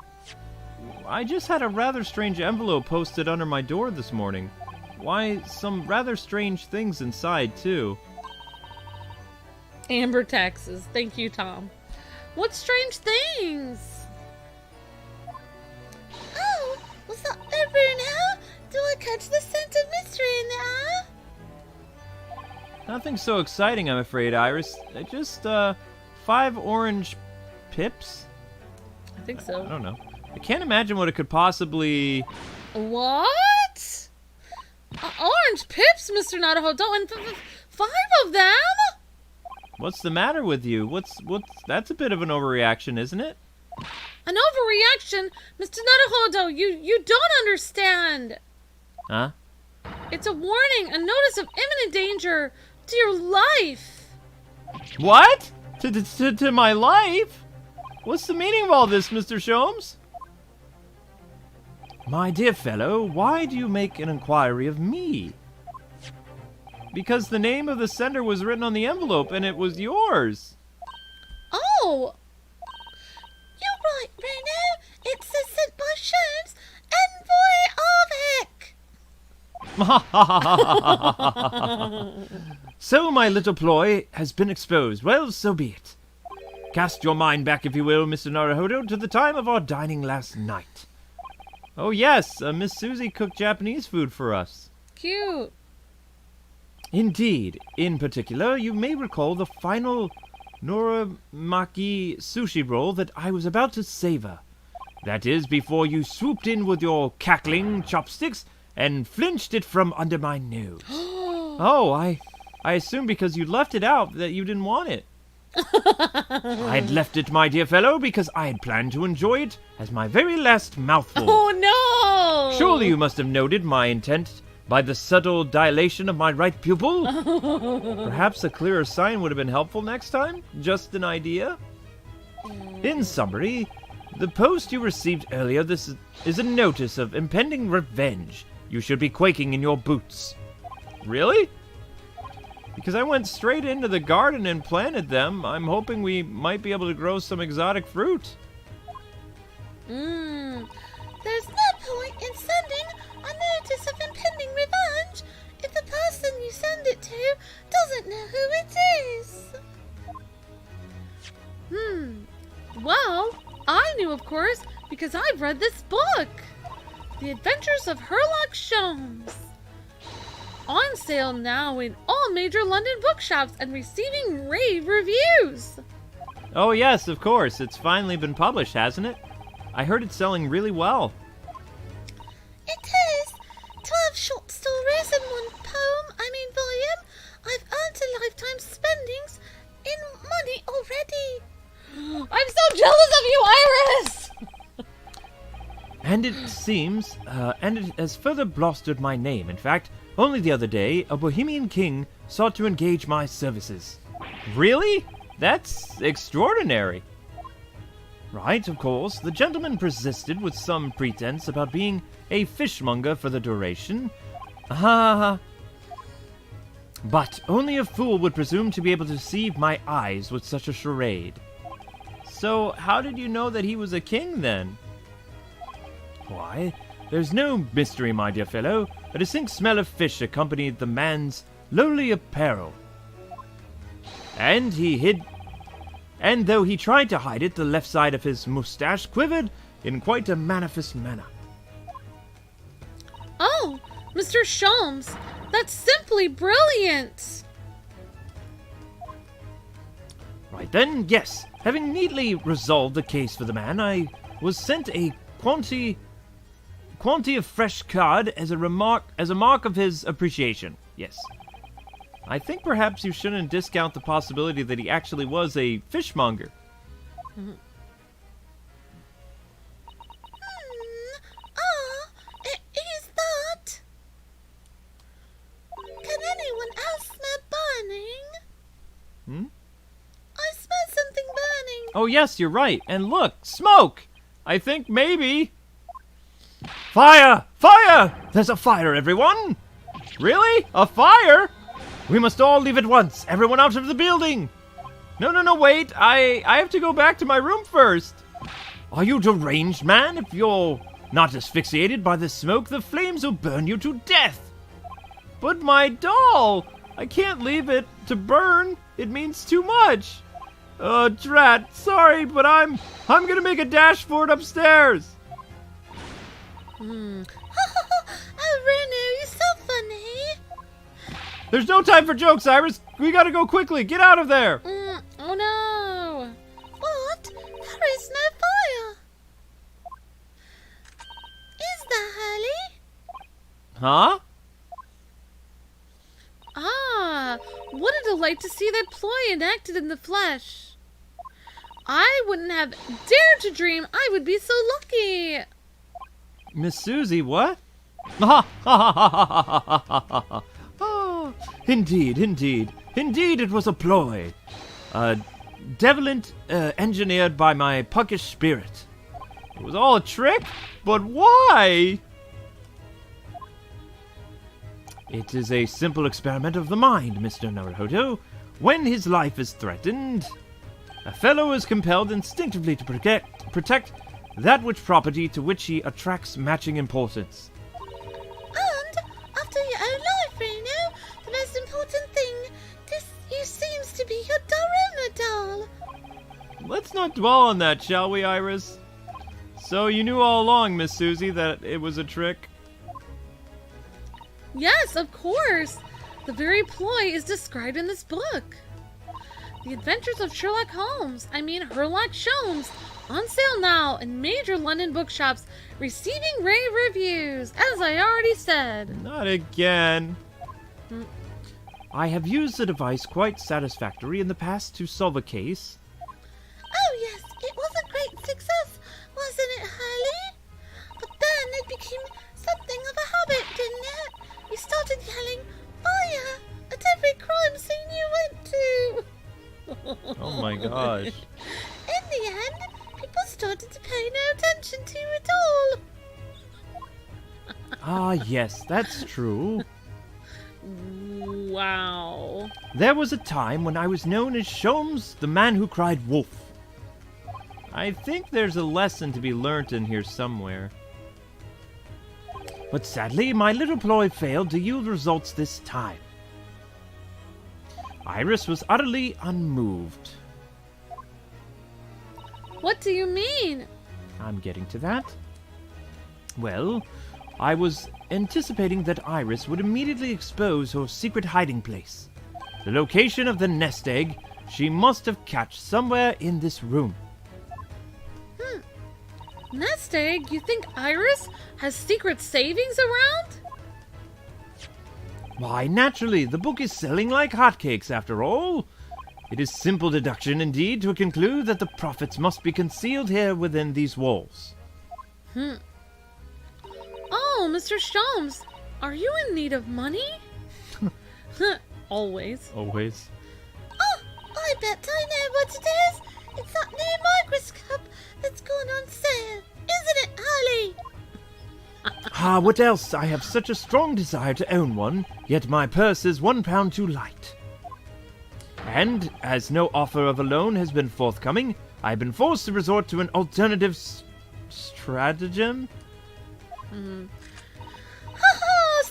I just had a rather strange envelope posted under my door this morning. Why, some rather strange things inside, too. Amber taxes. Thank you, Tom. What strange things? Oh, was that over now? Do I catch the scent of mystery in the air? Nothing so exciting, I'm afraid, Iris. Just, 5 orange pips? I think so. I don't know. I can't imagine what it could possibly... What? Orange pips, Mr. Naruhodo, and 5 of them? What's the matter with you? What's... That's a bit of an overreaction, isn't it? An overreaction? Mr. Naruhodo, you don't understand. Huh? It's a warning, a notice of imminent danger to your life. What? To my life? What's the meaning of all this, Mr. Sholmes? My dear fellow, why do you make an inquiry of me? Because the name of the sender was written on the envelope, and it was yours. Oh! You're right, Bruno. It says sent by Sholmes, envoy of Hick. So my little ploy has been exposed. Well, so be it. Cast your mind back, if you will, Mr. Naruhodo, to the time of our dining last night. Oh yes, Miss Susie cooked Japanese food for us. Cute. Indeed. In particular, you may recall the final noramaki sushi roll that I was about to savor. That is, before you swooped in with your cackling chopsticks and flinched it from under my nose. Oh, I assumed because you left it out that you didn't want it. I'd left it, my dear fellow, because I had planned to enjoy it as my very last mouthful. Oh no! Surely you must have noted my intent by the subtle dilation of my right pupil. Perhaps a clearer sign would have been helpful next time? Just an idea? In summary, the post you received earlier, this is a notice of impending revenge. You should be quaking in your boots. Really? Because I went straight into the garden and planted them. I'm hoping we might be able to grow some exotic fruit. There's no point in sending a notice of impending revenge if the person you send it to doesn't know who it is. Well, I knew, of course, because I've read this book. The Adventures of Herlock Sholmes. On sale now in all major London bookshops and receiving rave reviews. Oh yes, of course. It's finally been published, hasn't it? I heard it's selling really well. It is. 12 short stories and 1 volume. I've earned a lifetime spendings in money already. I'm so jealous of you, Iris! And it seems, and it has further blustered my name. In fact, only the other day, a Bohemian king sought to engage my services. Really? That's extraordinary. Right, of course. The gentleman persisted with some pretense about being a fishmonger for the duration. But only a fool would presume to be able to deceive my eyes with such a charade. So, how did you know that he was a king, then? Why, there's no mystery, my dear fellow. A distinct smell of fish accompanied the man's lowly apparel. And though he tried to hide it, the left side of his moustache quivered in quite a manifest manner. Oh, Mr. Sholmes, that's simply brilliant! Right then, yes. Having neatly resolved the case for the man, I was sent a quantity of fresh cod as a mark of his appreciation. Yes. I think perhaps you shouldn't discount the possibility that he actually was a fishmonger. It is that. Can anyone else smell burning? I smell something burning. Oh yes, you're right. And look, smoke! I think maybe... Fire! Fire! There's a fire, everyone! Really? A fire? We must all leave at once. Everyone out of the building! No, wait. I have to go back to my room first. Are you deranged, man? If you're not asphyxiated by the smoke, the flames will burn you to death. But my doll! I can't leave it to burn. It means too much. Oh, drat. Sorry, but I'm gonna make a dash for it upstairs. Oh, Renu, you're so funny. There's no time for jokes, Iris. We gotta go quickly. Get out of there. Oh no. What? There is no fire. Is there, Hurley? Huh? Ah, what a delight to see that ploy enacted in the flesh. I wouldn't have dared to dream I would be so lucky. Miss Susie, what? Ha ha ha ha ha ha ha. Oh, indeed, it was a ploy. Devilment engineered by my puckish spirit. It was all a trick? But why? It is a simple experiment of the mind, Mr. Naruhodo. When his life is threatened, a fellow is compelled instinctively to protect that which property to which he attracts matching importance. And after your own life, Reno, the most important thing, you seems to be your Daruma doll. Let's not dwell on that, shall we, Iris? So you knew all along, Miss Susie, that it was a trick? Yes, of course. The very ploy is described in this book. The Adventures of Sherlock Holmes, Herlock Sholmes, on sale now in major London bookshops, receiving rave reviews, as I already said. Not again. I have used the device quite satisfactorily in the past to solve a case. Oh yes, it was a great success, wasn't it, Hurley? But then it became something of a habit, didn't it? You started yelling, fire, at every crime scene you went to. Oh my gosh. In the end, people started to pay no attention to you at all. Ah, yes, that's true. Wow. There was a time when I was known as Sholmes, the man who cried wolf. I think there's a lesson to be learnt in here somewhere. But sadly, my little ploy failed to yield results this time. Iris was utterly unmoved. What do you mean? I'm getting to that. Well, I was anticipating that Iris would immediately expose her secret hiding place. The location of the nest egg she must have cached somewhere in this room. Nest egg? You think Iris has secret savings around? Why, naturally, the book is selling like hotcakes after all. It is simple deduction indeed to conclude that the profits must be concealed here within these walls. Oh, Mr. Sholmes, are you in need of money? Always. Always. Oh, I bet I know what it is. It's that new microscope that's gone on sale. Isn't it, Hurley? Ah, what else? I have such a strong desire to own one, yet my purse is £1 too light. And, as no offer of a loan has been forthcoming, I have been forced to resort to an alternative stratagem. Sorry,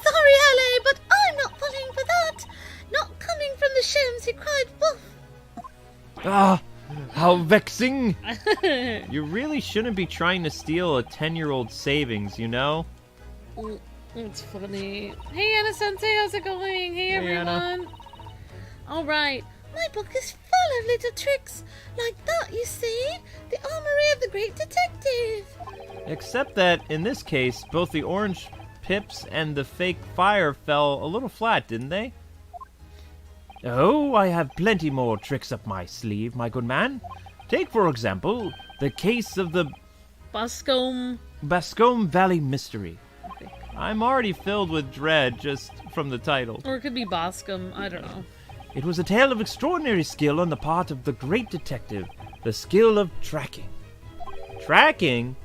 Hurley, but I'm not falling for that. Not coming from the Sholmes who cried wolf. Ah, how vexing! You really shouldn't be trying to steal a 10-year-old savings, you know? It's funny. Hey, Anna Sensei, how's it going? Hey, everyone. Anna. All right. My book is full of little tricks like that, you see? The armory of the great detective. Except that, in this case, both the orange pips and the fake fire fell a little flat, didn't they? Oh, I have plenty more tricks up my sleeve, my good man. Take, for example, the case of the Bascombe Valley Mystery. I'm already filled with dread just from the title. Or it could be Boscombe, I don't know. It was a tale of extraordinary skill on the part of the great detective, the skill of tracking. Tracking?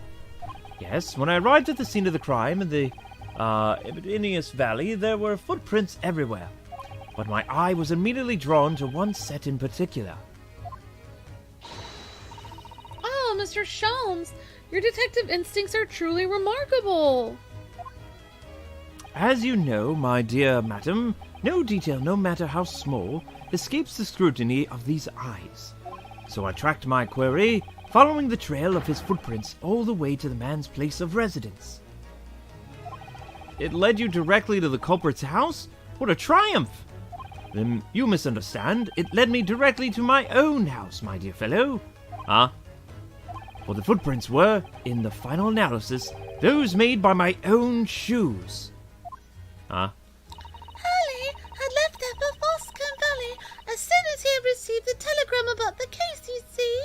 Yes, when I arrived at the scene of the crime in the Immerse Valley, there were footprints everywhere. But my eye was immediately drawn to one set in particular. Oh, Mr. Sholmes, your detective instincts are truly remarkable. As you know, my dear madam, no detail, no matter how small, escapes the scrutiny of these eyes. So I tracked my query, following the trail of his footprints all the way to the man's place of residence. It led you directly to the culprit's house? What a triumph! Then you misunderstand. It led me directly to my own house, my dear fellow. Huh? Well, the footprints were, in the final analysis, those made by my own shoes. Huh? Harley had left there for Boscombe Valley as soon as he had received the telegram about the case, you see.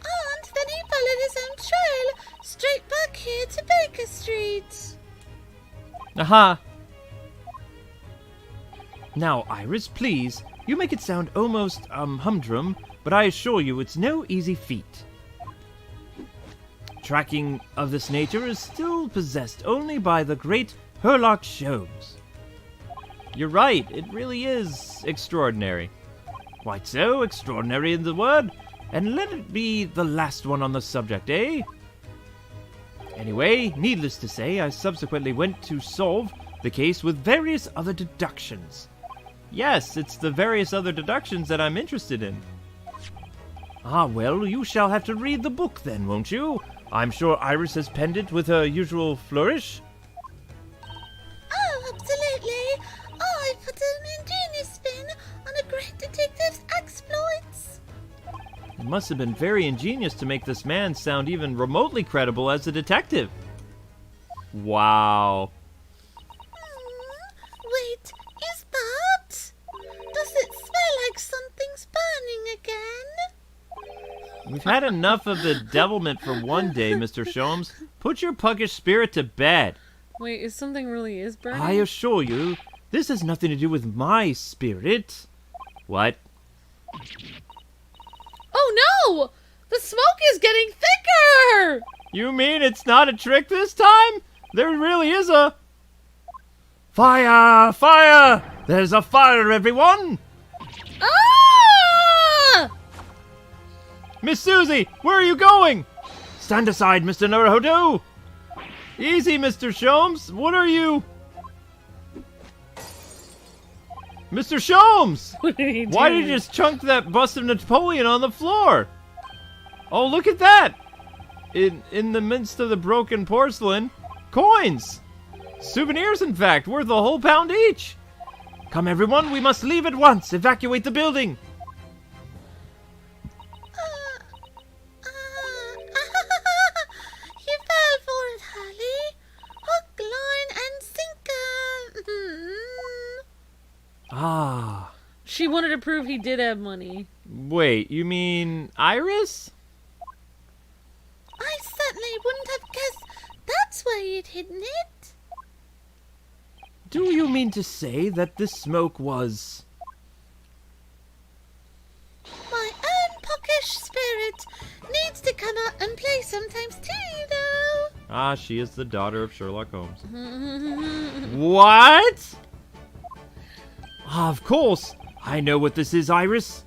And then he followed his own trail, straight back here to Baker Street. Aha! Now, Iris, please, you make it sound almost, humdrum, but I assure you it's no easy feat. Tracking of this nature is still possessed only by the great Sherlock Holmes. You're right, it really is extraordinary. Quite so, extraordinary in the word, and let it be the last one on the subject, eh? Anyway, needless to say, I subsequently went to solve the case with various other deductions. Yes, it's the various other deductions that I'm interested in. Ah, well, you shall have to read the book then, won't you? I'm sure Iris has penned it with her usual flourish. Oh, absolutely. I put an ingenious spin on a great detective's exploits. It must have been very ingenious to make this man sound even remotely credible as a detective. Wow. Wait, is that? Does it smell like something's burning again? We've had enough of the devilment for one day, Mr. Sholmes. Put your puckish spirit to bed. Wait, is something really burning? I assure you, this has nothing to do with my spirit. What? Oh no! The smoke is getting thicker! You mean it's not a trick this time? There really is a... Fire! Fire! There's a fire, everyone! Ah! Miss Susie, where are you going? Stand aside, Mr. Naruhodou! Easy, Mr. Sholmes. What are you... Mr. Sholmes! What did he do? Why did you just chunk that bust of Napoleon on the floor? Oh, look at that! In the midst of the broken porcelain, coins! Souvenirs, in fact, worth a whole pound each! Come, everyone, we must leave at once! Evacuate the building! You fell for it, Harley. Hook, line, and sinker. Ah. She wanted to prove he did have money. Wait, you mean Iris? I certainly wouldn't have guessed that's where you'd hidden it. Do you mean to say that this smoke was... My own pockish spirit needs to come out and play sometimes too, you know. Ah, she is the daughter of Sherlock Holmes. What? Ah, of course. I know what this is, Iris.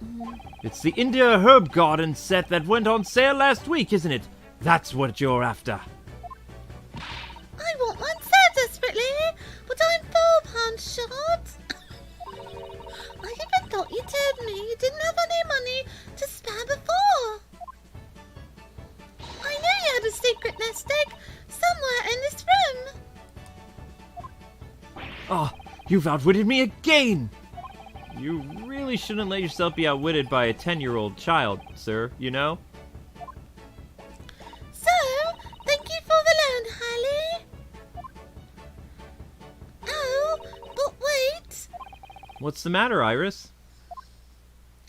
It's the India Herb Garden set that went on sale last week, isn't it? That's what you're after. I want one so desperately, but I'm £4 short. I even thought you told me you didn't have any money to spare before. I knew you had a secret nest egg somewhere in this room. Ah, you've outwitted me again. You really shouldn't let yourself be outwitted by a 10-year-old child, sir, you know? So, thank you for the loan, Harley. Oh, but wait. What's the matter, Iris?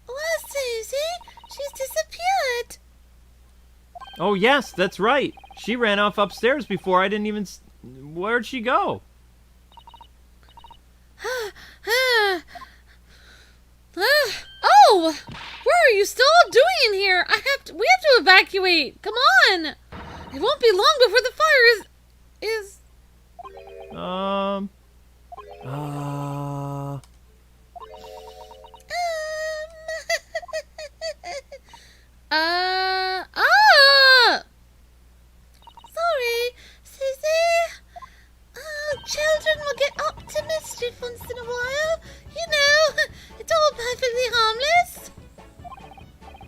Where's Susie? She's disappeared. Oh, yes, that's right. She ran off upstairs before I didn't even... Where'd she go? Oh! Where are you still, evacuate. Come on. It won't be long before the fire is... Sorry, Susie. Children will get up to mischief once in a while. You know, it's all perfectly harmless.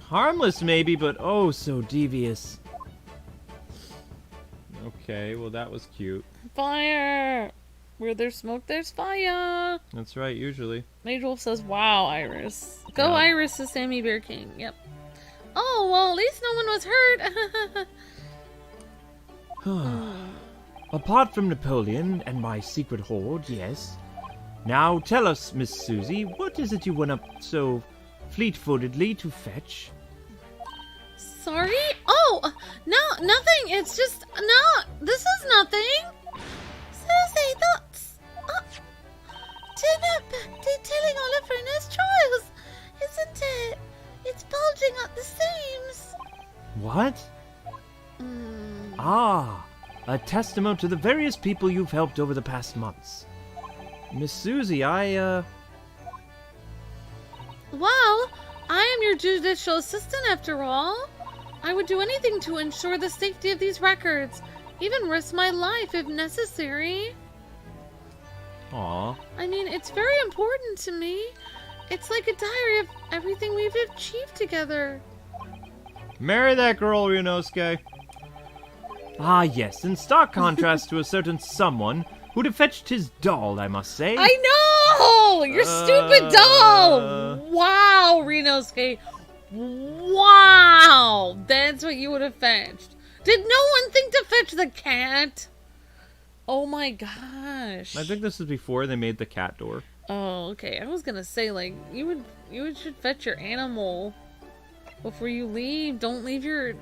Harmless, maybe, but oh, so devious. Okay, well, that was cute. Fire. Where there's smoke, there's fire. That's right, usually. Mage Wolf says, wow, Iris. Go Yeah. Iris, the Sammy Bear King. Yep. Oh, well, at least no one was hurt. Apart from Napoleon and my secret hoard, yes. Now tell us, Miss Susie, what is it you went up so fleet-footedly to fetch? Sorry? Oh, no, nothing. It's just, no, this is nothing. Susie, that's... detailing all of Rena's trials, isn't it? It's bulging at the seams. What? Ah, a testament to the various people you've helped over the past months. Miss Susie, Well, I am your judicial assistant after all. I would do anything to ensure the safety of these records, even risk my life if necessary. Aw. I mean, it's very important to me. It's like a diary of everything we've achieved together. Marry that girl, Ryunosuke. Ah, yes, in stark contrast to a certain someone who'd have fetched his doll, I must say. I know! Your stupid doll! Wow, Ryunosuke. Wow! That's what you would have fetched. Did no one think to fetch the cat? Oh my gosh. I think this is before they made the cat door. Oh, okay. I was gonna say, like, you should fetch your animal before you leave. Don't leave your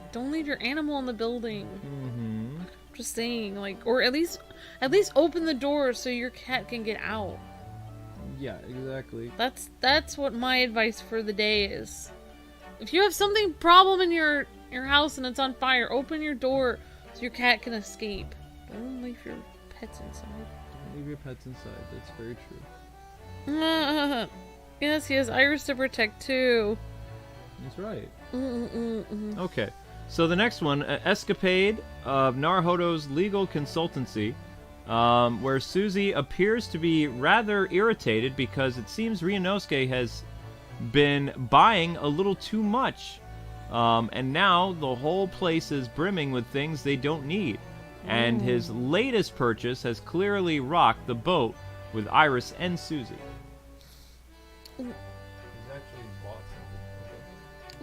animal in the building. Mm-hmm. Just saying, like, or at least open the door so your cat can get out. Yeah, exactly. That's what my advice for the day is. If you have something problem in your house and it's on fire, open your door so your cat can escape. Don't leave your pets inside. Don't leave your pets inside. That's very true. Yes, he has Iris to protect too. That's right. Okay, so the next one, Escapade of Naruhodo's legal consultancy, where Susie appears to be rather irritated because it seems Ryunosuke has been buying a little too much, and now the whole place is brimming with things they don't need, and his latest purchase has clearly rocked the boat with Iris and Susie.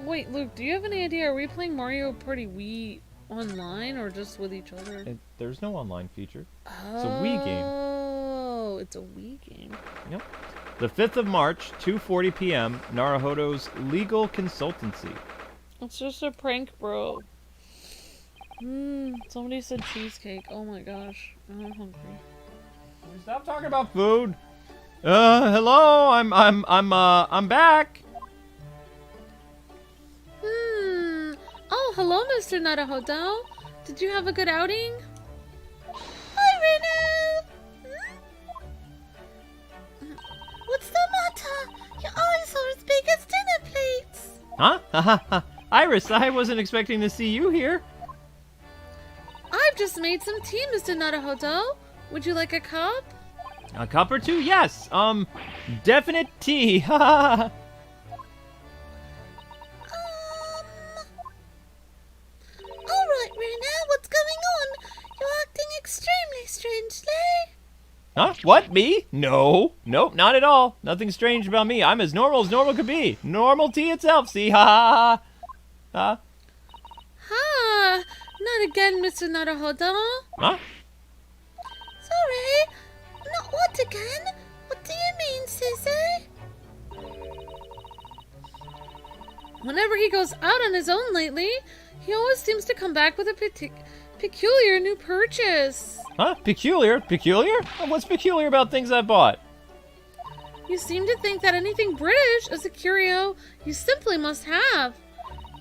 Wait, Luke, do you have any idea? Are we playing Mario Party Wii online or just with each other? There's no online feature. It's a Wii game. Oh, it's a Wii game. Yep. The 5th of March, 2:40 p.m., Naruhodo's legal consultancy. It's just a prank, bro. Somebody said cheesecake. Oh my gosh. I'm hungry. Stop talking about food. Hello, I'm back. Oh, hello, Mr. Naruhodo. Did you have a good outing? Hi, Reno. What's the matter? Your eyes are as big as dinner plates. Huh? Iris, I wasn't expecting to see you here. I've just made some tea, Mr. Naruhodo. Would you like a cup? A cup or two? Yes. Definite tea. Ha. All right, Rena, what's going on? You're acting extremely strangely. Huh? What? Me? No. Nope, not at all. Nothing strange about me. I'm as normal could be. Normal tea itself, see? Ha. Ha! Not again, Mr. Naruhodo. Huh? Sorry. Not what again? What do you mean, Susie? Whenever he goes out on his own lately, he always seems to come back with a peculiar new purchase. Huh? Peculiar? Peculiar? What's peculiar about things I bought? You seem to think that anything British is a curio you simply must have.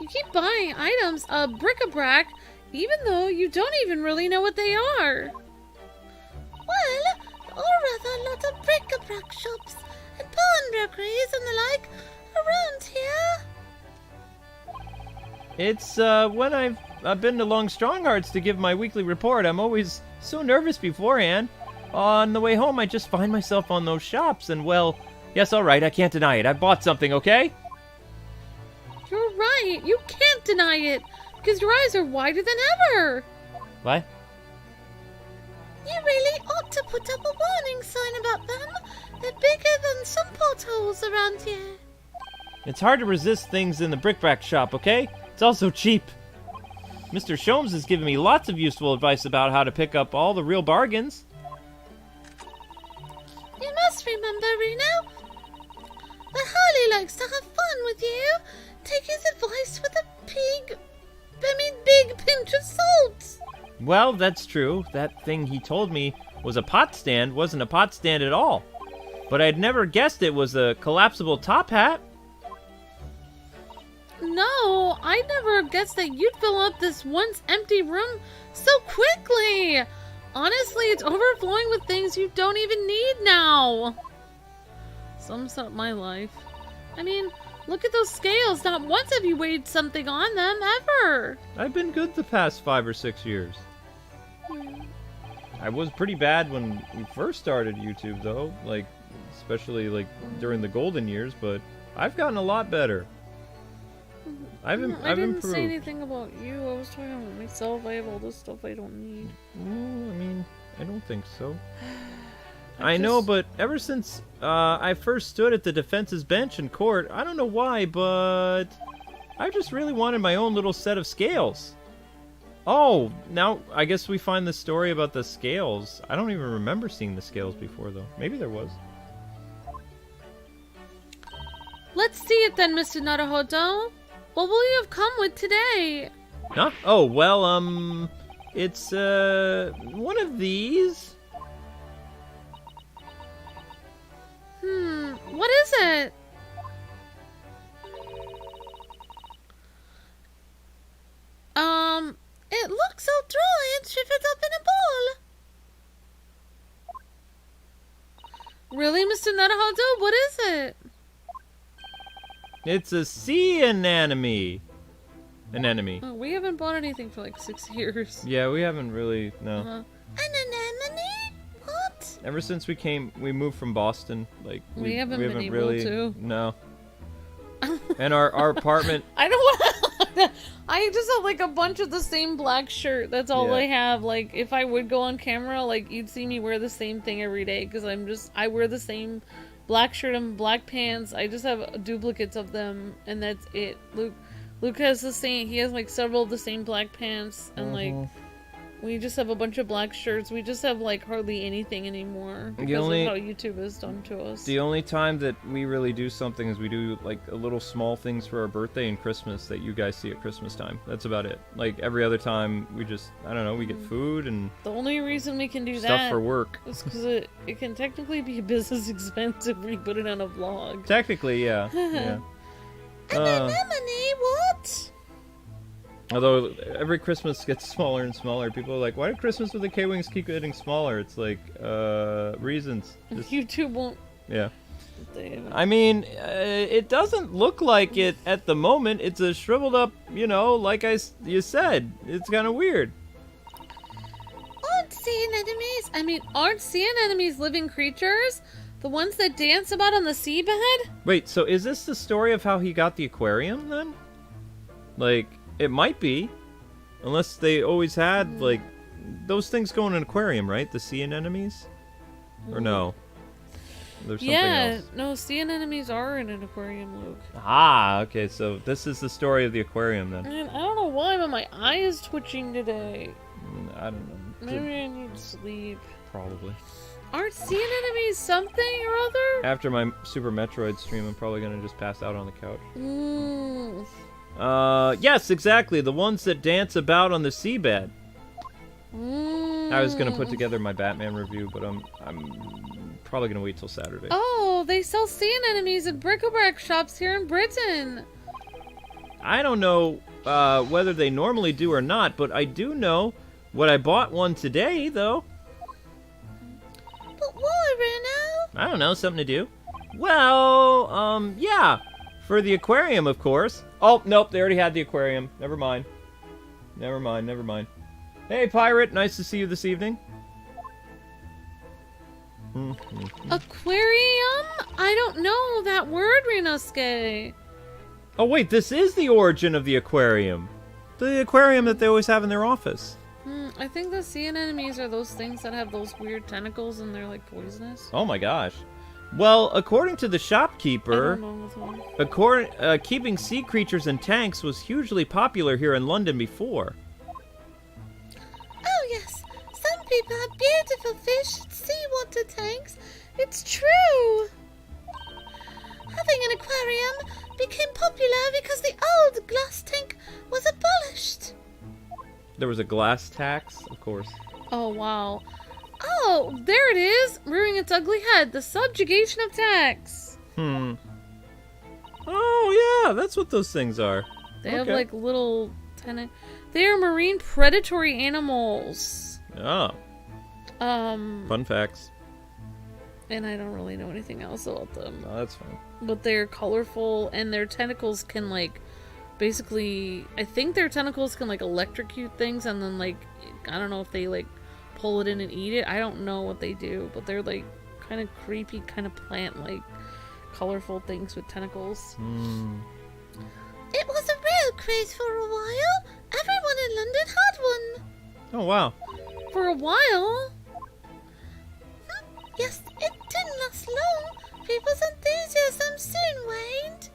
You keep buying items of bric-a-brac, even though you don't even really know what they are. Well, or rather a lot of bric-a-brac shops and pawnbrokeries and the like around here. It's, when I've been to Long Stronghearts to give my weekly report, I'm always so nervous beforehand. On the way home, I just find myself on those shops, and well, yes, alright, I can't deny it. I bought something, okay? You're right, you can't deny it, because your eyes are wider than ever. What? You really ought to put up a warning sign about them. They're bigger than some potholes around here. It's hard to resist things in the bric-a-brac shop, okay? It's also cheap. Mr. Sholmes has given me lots of useful advice about how to pick up all the real bargains. You must remember, Reno, that Harley likes to have fun with you. Take his advice with a big pinch of salt. Well, that's true. That thing he told me was a pot stand wasn't a pot stand at all. But I'd never guessed it was a collapsible top hat. No, I never guessed that you'd fill up this once empty room so quickly. Honestly, it's overflowing with things you don't even need now. Sums up my life. I mean, look at those scales. Not once have you weighed something on them, ever. I've been good the past 5 or 6 years. I was pretty bad when we first started YouTube, though. Like, especially, during the golden years, but I've gotten a lot better. I've improved. I didn't say anything about you. I was talking about myself. I have all this stuff I don't need. I mean, I don't think so. I know, but ever since I first stood at the defense's bench in court, I don't know why, but I just really wanted my own little set of scales. Oh, now I guess we find the story about the scales. I don't even remember seeing the scales before, though. Maybe there was. Let's see it then, Mr. Naruhodo. What will you have come with today? Huh? Oh, well, it's, one of these. What is it? It looks so dry and shriveled up in a ball. Really, Mr. Naruhodo? What is it? It's a sea anemone. Anemone. Oh, we haven't bought anything for like 6 years. Yeah, we haven't really, no. Uh-huh. An anemone? What? Ever since we moved from Boston, like We haven't been able really, to. No. And our apartment. I don't want. I just have like a bunch of the same black shirt. That's all Yeah. I have. Like, if I would go on camera, like you'd see me wear the same thing every day because I wear the same black shirt and black pants. I just have duplicates of them, and that's it. Luke has the same. He has like several of the same black pants, and like we just have a bunch of black shirts. We just have like hardly anything anymore because of how YouTube has done to us. The only time that we really do something is we do like a little small things for our birthday and Christmas that you guys see at Christmas time. That's about it. Like every other time we just, I don't know, we get food and The only reason we can do stuff that for work. is because it can technically be a business expense if we put it on a vlog. Technically, yeah. Yeah. An anemone? What? Although every Christmas gets smaller and smaller. People are like, why do Christmas with the K-Wings keep getting smaller? It's like, reasons. Just, YouTube won't. yeah. I mean, it doesn't look like it at the moment. It's a shriveled up, you know, like you said. It's kind of weird. Aren't sea anemones? Aren't sea anemones living creatures? The ones that dance about on the seabed? Wait, so is this the story of how he got the aquarium then? Like, it might be. Unless they always had, like, those things go in an aquarium, right? The sea anemones? Or no? There's something else. No, sea anemones are in an aquarium, Luke. Ah, okay, so this is the story of the aquarium then. Man, I don't know why, but my eye is twitching today. I don't know. Maybe I need sleep. Probably. Aren't sea anemones something or other? After my Super Metroid stream, I'm probably gonna just pass out on the couch. Yes, exactly. The ones that dance about on the seabed. I was gonna put together my Batman review, but I'm probably gonna wait till Saturday. Oh, they sell sea anemones at bric-a-brac shops here in Britain. I don't know whether they normally do or not, but I do know what I bought one today, though. But why, Reno? I don't know, something to do. Well, yeah, for the aquarium, of course. Oh, nope, they already had the aquarium. Never mind. Never mind, never mind. Hey, Pirate, nice to see you this evening. Aquarium? I don't know that word, Ryunosuke. Oh, wait, this is the origin of the aquarium. The aquarium that they always have in their office. I think the sea anemones are those things that have those weird tentacles and they're like poisonous. Oh my gosh. Well, according to the shopkeeper, keeping sea creatures in tanks was hugely popular here in London before. Oh, yes. Some people have beautiful fish in seawater tanks. It's true. Having an aquarium became popular because the old glass tank was abolished. There was a glass tax, of course. Oh, wow. Oh, there it is! Rearing its ugly head, the subjugation of tax. Oh, yeah, that's what those things are. They have, like, little They are marine predatory animals. Oh. Fun facts. And I don't really know anything else about them. Oh, that's fine. But they're colorful, and their tentacles can, like, basically... I think their tentacles can, like, electrocute things, and then, like, I don't know if they, like, pull it in and eat it. I don't know what they do, but they're, like, kind of creepy, kind of plant-like, colorful things with tentacles. It was a real craze for a while. Everyone in London had one. Oh, wow. For a while? Yes, it didn't last long. People's enthusiasm soon waned.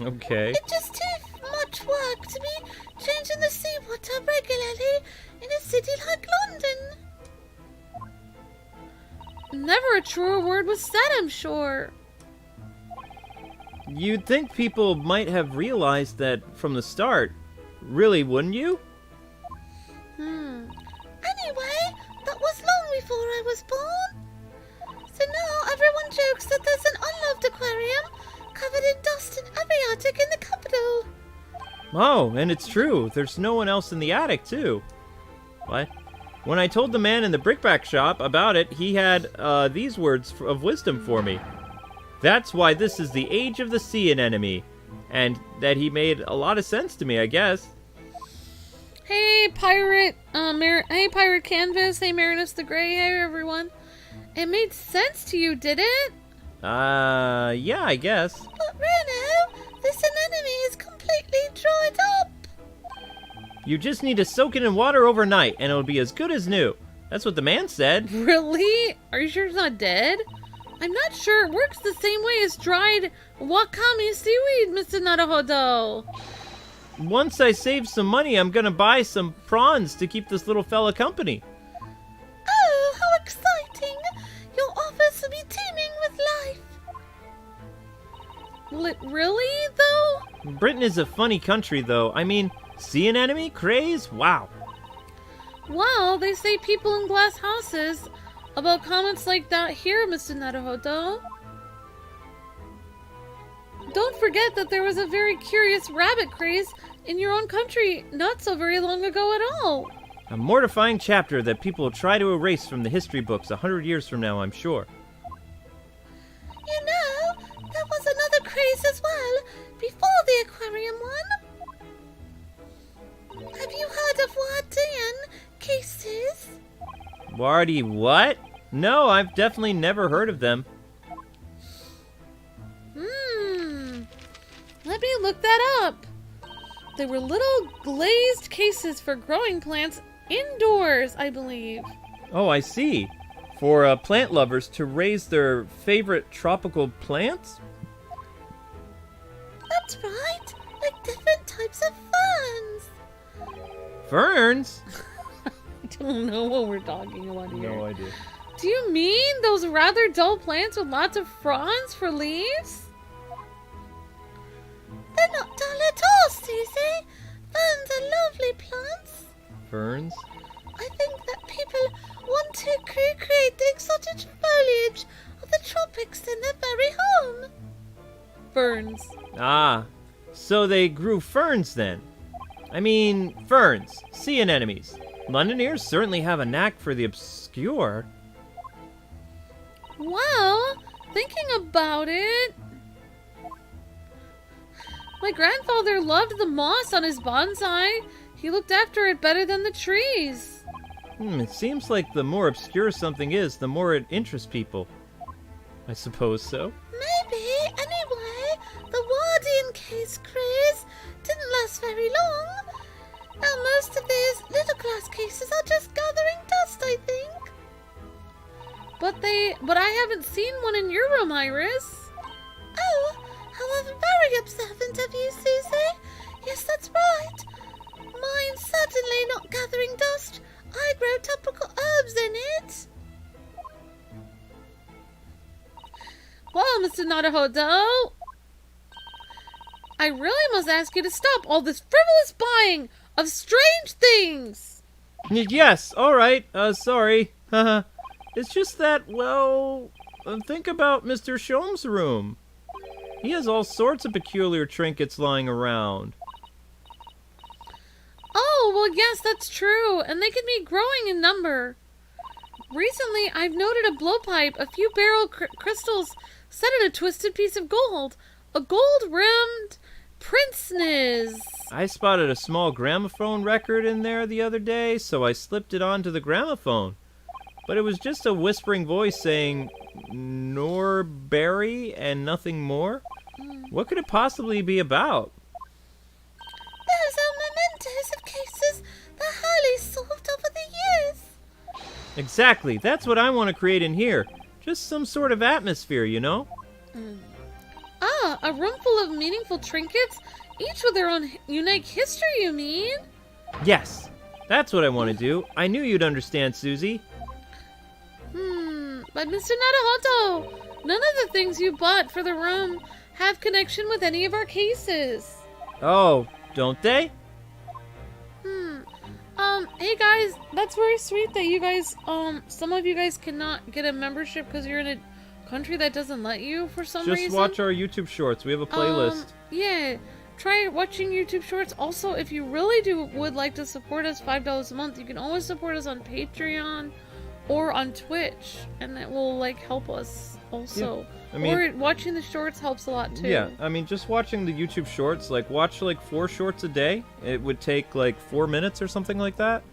Okay. It's just too much work to be changing the seawater regularly in a city like London. Never a truer word was said, I'm sure. You'd think people might have realized that from the start. Really, wouldn't you? Anyway, that was long before I was born. So now everyone jokes that there's an unloved aquarium covered in dust in every attic in the capital. Oh, and it's true. There's no one else in the attic, too. What? When I told the man in the brickbat shop about it, he had these words of wisdom for me. That's why this is the age of the sea anemone. And that he made a lot of sense to me, I guess. Hey, Pirate, hey, Pirate Canvas, hey, Marinus the Grey, hey, everyone. It made sense to you, did it? Yeah, I guess. But Reno, this anemone is completely dried up. You just need to soak it in water overnight, and it'll be as good as new. That's what the man said. Really? Are you sure it's not dead? I'm not sure it works the same way as dried wakame seaweed, Mr. Naruhodo. Once I save some money, I'm gonna buy some prawns to keep this little fella company. Oh, how exciting! Your office will be teeming with life. Will it really, though? Britain is a funny country, though. I mean, sea anemone craze? Wow. Well, they say people in glass houses about comments like that here, Mr. Naruhodo. Don't forget that there was a very curious rabbit craze in your own country not so very long ago at all. A mortifying chapter that people will try to erase from the history books 100 years from now, I'm sure. You know, there was another craze as well, before the aquarium one. Have you heard of Wardian cases? Wardy what? No, I've definitely never heard of them. Let me look that up. They were little glazed cases for growing plants indoors, I believe. Oh, I see. For plant lovers to raise their favorite tropical plants? That's right, like different types of ferns. Ferns? I don't know what we're talking about here. No idea. Do you mean those rather dull plants with lots of fronds for leaves? They're not dull at all, Susie. Ferns are lovely plants. Ferns? I think that people want to recreate the exotic foliage of the tropics in their very home. Ferns. Ah, So they grew ferns then. I mean, ferns, sea anemones. Londoners certainly have a knack for the obscure. Well, thinking about it, my grandfather loved the moss on his bonsai. He looked after it better than the trees. It seems like the more obscure something is, the more it interests people. I suppose so. Maybe. Anyway, the Wardian case craze didn't last very long. Now most of these little glass cases are just gathering dust, I think. But I haven't seen one in your room, Iris. Oh, how very observant of you, Susie. Yes, that's right. Mine's certainly not gathering dust. I grow topical herbs in it. Well, Mr. Naruhodo, I really must ask you to stop all this frivolous buying of strange things. Yes, alright, sorry. It's just that, well, think about Mr. Shom's room. He has all sorts of peculiar trinkets lying around. Oh, well, yes, that's true, and they can be growing in number. Recently, I've noted a blowpipe, a few barrel crystals set in a twisted piece of gold, a gold-rimmed pince-nez. I spotted a small gramophone record in there the other day, so I slipped it onto the gramophone. But it was just a whispering voice saying, Norberry and nothing more? What could it possibly be about? Those are mementos of cases that are highly solved over the years. Exactly, that's what I want to create in here. Just some sort of atmosphere, you know? Ah, a room full of meaningful trinkets, each with their own unique history, you mean? Yes, that's what I want to do. I knew you'd understand, Susie. But Mr. Naruhodo, none of the things you bought for the room have connection with any of our cases. Oh, don't they? Hey guys, that's very sweet that you guys, some of you guys cannot get a membership because you're in a country that doesn't let you for some reason. Just watch our YouTube shorts. We have a playlist. Yeah, try watching YouTube shorts. Also, if you really would like to support us $5 a month, you can always support us on Patreon or on Twitch, and it will like help us also. Yeah. I mean, or watching the shorts helps a lot too. Yeah, I mean, just watching the YouTube shorts, like watch like 4 shorts a day. It would take like 4 minutes or something like that.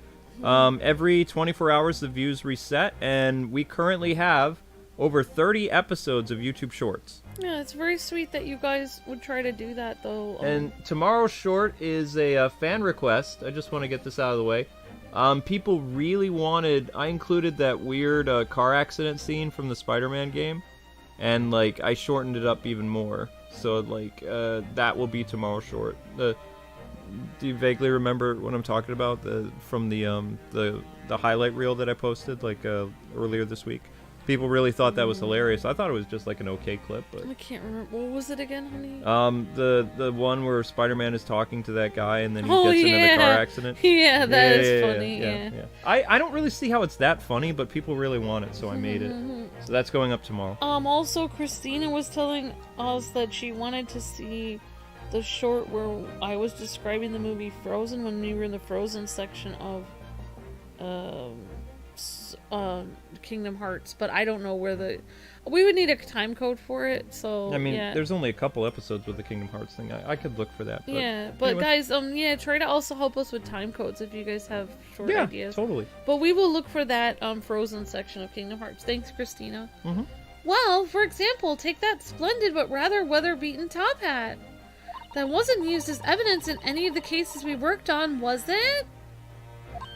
Every 24 hours the views reset, and we currently have over 30 episodes of YouTube shorts. Yeah, it's very sweet that you guys would try to do that though. And tomorrow's short is a fan request. I just want to get this out of the way. People really wanted, I included that weird car accident scene from the Spider-Man game. And, like, I shortened it up even more. So, like, that will be tomorrow's short. Do you vaguely remember what I'm talking about? From the highlight reel that I posted, like, earlier this week? People really thought that was hilarious. I thought it was just, like, an okay clip, but... I can't remember. What was it again, honey? The one where Spider-Man is talking to that guy and then he gets into the car accident. Yeah, that is funny, yeah. I don't really see how it's that funny, but people really want it, so I made it. So that's going up tomorrow. Also, Christina was telling us that she wanted to see the short where I was describing the movie Frozen when we were in the Frozen section of Kingdom Hearts, but I don't know where we would need a time code for it, so I mean, yeah. There's only a couple episodes with the Kingdom Hearts thing. I could look for that. But yeah, but anyway. guys, try to also help us with time codes if you guys have short ideas. Yeah, totally. But we will look for that Frozen section of Kingdom Hearts. Thanks, Christina. Well, for example, take that splendid but rather weather-beaten top hat. That wasn't used as evidence in any of the cases we worked on, was it?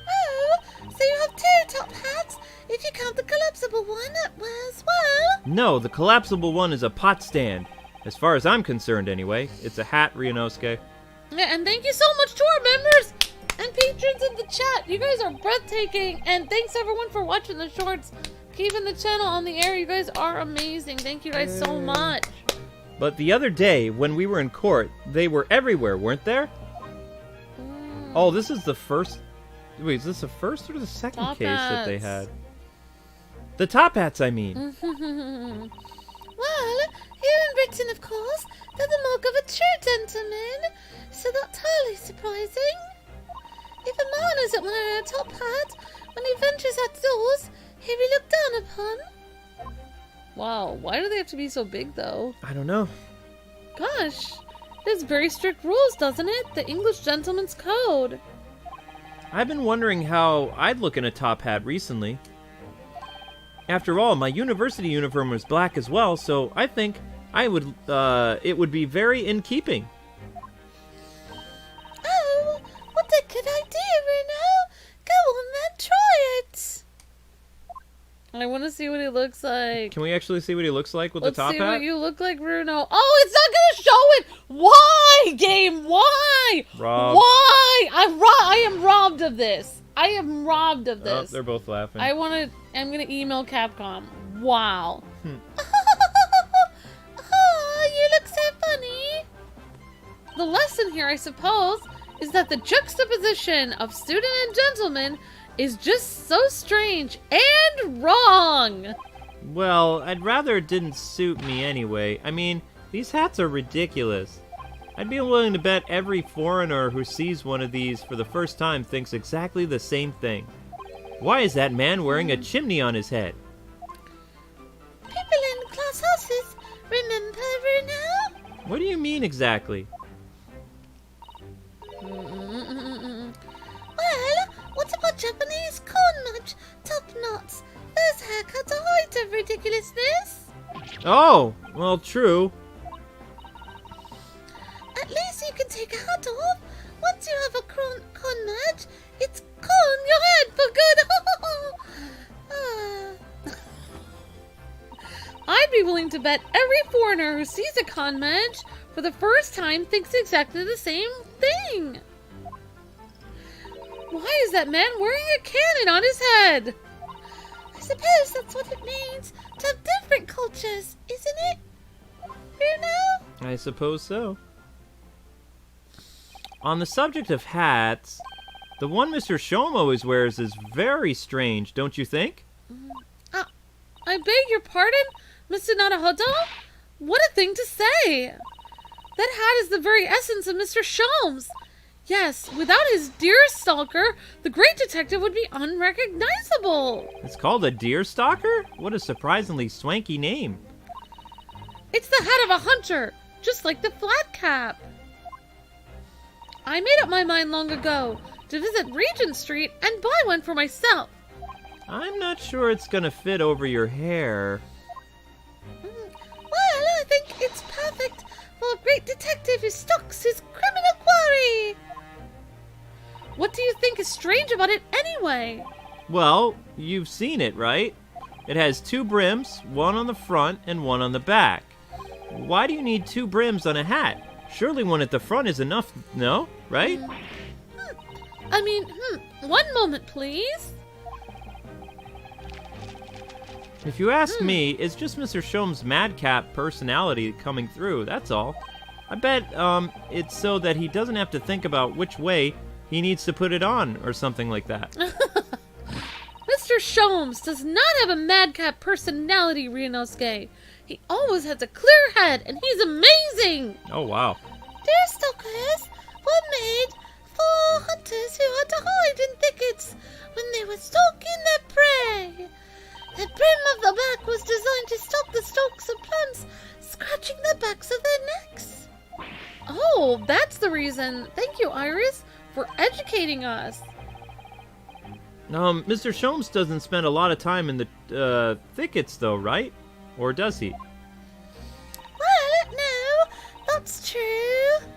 Oh, so you have 2 top hats, if you count the collapsible one as well. No, the collapsible one is a pot stand. As far as I'm concerned, anyway. It's a hat, Ryunosuke. Yeah, and thank you so much to our members and patrons in the chat. You guys are breathtaking, and thanks everyone for watching the shorts. Keeping the channel on the air. You guys are amazing. Thank you guys so much. But the other day, when we were in court, they were everywhere, weren't there? Oh, this is the first... Wait, is this the first or the second Top case hats. that they had? The top hats, I mean. Well, here in Britain, of course, they're the mark of a true gentleman. Wow, why do they have to be so big, though? I don't know. Gosh, it has very strict rules, doesn't it? The English Gentleman's Code. I've been wondering how I'd look in a top hat recently. After all, my university uniform was black as well, so I think it would be very in keeping. Oh, what a good idea, Ryuno! Go on then, try it! I want to see what he looks like. Can we actually see what he looks like with Let's the top see hat? what you look like, Ryuno. Oh, it's not gonna show it! Why, game? Why? Rob. Why? I am robbed of this. I am robbed of Oh, this. they're both laughing. I'm gonna email Capcom. Wow. Oh, you look so funny! The lesson here, I suppose, is that the juxtaposition of student and gentleman is just so strange and wrong. Well, I'd rather it didn't suit me anyway. I mean, these hats are ridiculous. I'd be willing to bet every foreigner who sees one of these for the first time thinks exactly the same thing. Why is that man wearing a chimney on his head? People in class houses, remember, Ryuno? What do you mean exactly? Well, what about Japanese corn much, top knots? Those haircuts are height of ridiculousness. Oh, well, true. At least you can take a hat off. Once you have a corn merge, it's corn your head for good. I'd be willing to bet every foreigner who sees a conmage for the first time thinks exactly the same thing. Why is that man wearing a cannon on his head? I suppose that's what it means to have different cultures, isn't it? Ryuno? I suppose so. On the subject of hats, the one Mr. Shom always wears is very strange, don't you think? I beg your pardon, Mr. Naruhodo? What a thing to say! That hat is the very essence of Mr. Sholmes. Yes, without his deer stalker, the great detective would be unrecognizable. It's called a deer stalker? What a surprisingly swanky name. It's the hat of a hunter, just like the flat cap. I made up my mind long ago to visit Regent Street and buy one for myself. I'm not sure it's gonna fit over your hair. Well, I think it's perfect for a great detective who stalks his criminal quarry. What do you think is strange about it anyway? Well, you've seen it, right? It has two brims, one on the front and one on the back. Why do you need two brims on a hat? Surely one at the front is enough, no? Right? One moment, please. If you ask me, it's just Mr. Shom's madcap personality coming through, that's all. I bet, it's so that he doesn't have to think about which way he needs to put it on, or something like that. Mr. Sholmes does not have a madcap personality, Ryunosuke. He always has a clear head, and he's amazing! Oh, wow. Deer stalkers were made for hunters who had to hide in thickets when they were stalking their prey. The brim of the back was designed to stop the stalks of plants scratching the backs of their necks. Oh, that's the reason. Thank you, Iris, for educating us. Mr. Sholmes doesn't spend a lot of time in the, thickets, though, right? Or does he? Well, no, that's true.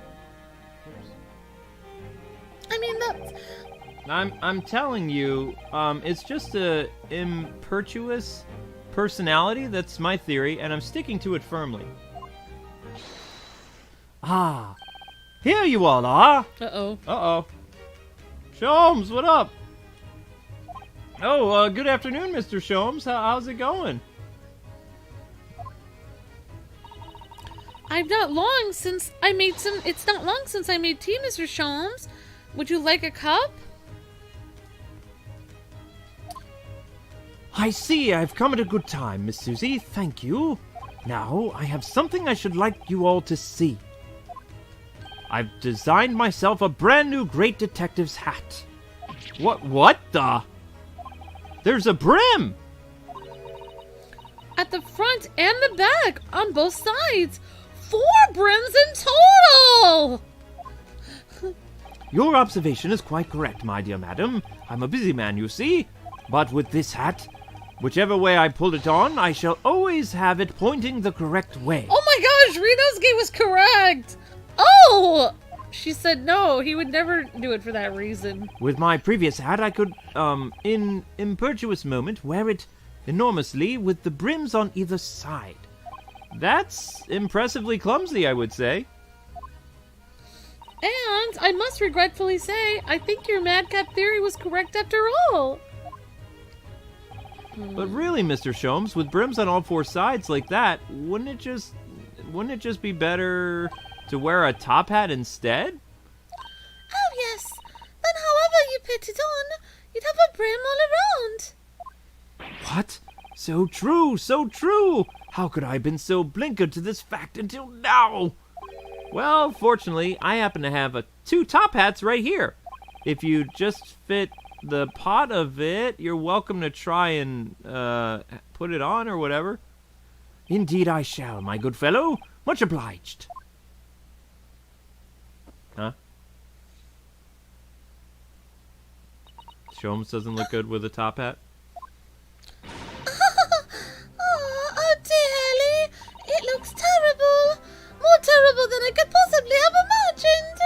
I'm telling you, it's just a impetuous personality. That's my theory, and I'm sticking to it firmly. Ah, here you all are. Uh-oh. Uh-oh. Sholmes, what up? Oh, good afternoon, Mr. Sholmes. How's it going? It's not long since I made tea, Mr. Sholmes. Would you like a cup? I see I've come at a good time, Miss Susie. Thank you. Now, I have something I should like you all to see. I've designed myself a brand new Great Detective's hat. What the? There's a brim! at the front and the back on both sides. 4 brims in total! Your observation is quite correct, my dear madam. I'm a busy man, you see. But with this hat, whichever way I pull it on, I shall always have it pointing the correct way. Oh my gosh, Ryunosuke was correct! Oh! She said no, he would never do it for that reason. With my previous hat, I could, in impetuous moment, wear it enormously with the brims on either side. That's impressively clumsy, I would say. And I must regretfully say, I think your madcap theory was correct after all. But really, Mr. Sholmes, with brims on all 4 sides like that, wouldn't it just be better to wear a top hat instead? Oh, yes. Then however you put it on, you'd have a brim all around. What? So true, so true! How could I have been so blinkered to this fact until now? Well, fortunately, I happen to have 2 top hats right here. If you just fit the pot of it, you're welcome to try and put it on or whatever. Indeed I shall, my good fellow. Much obliged. Huh? Sholmes doesn't look good with a top hat. Oh, dearly. It looks terrible. More terrible than I could possibly have imagined.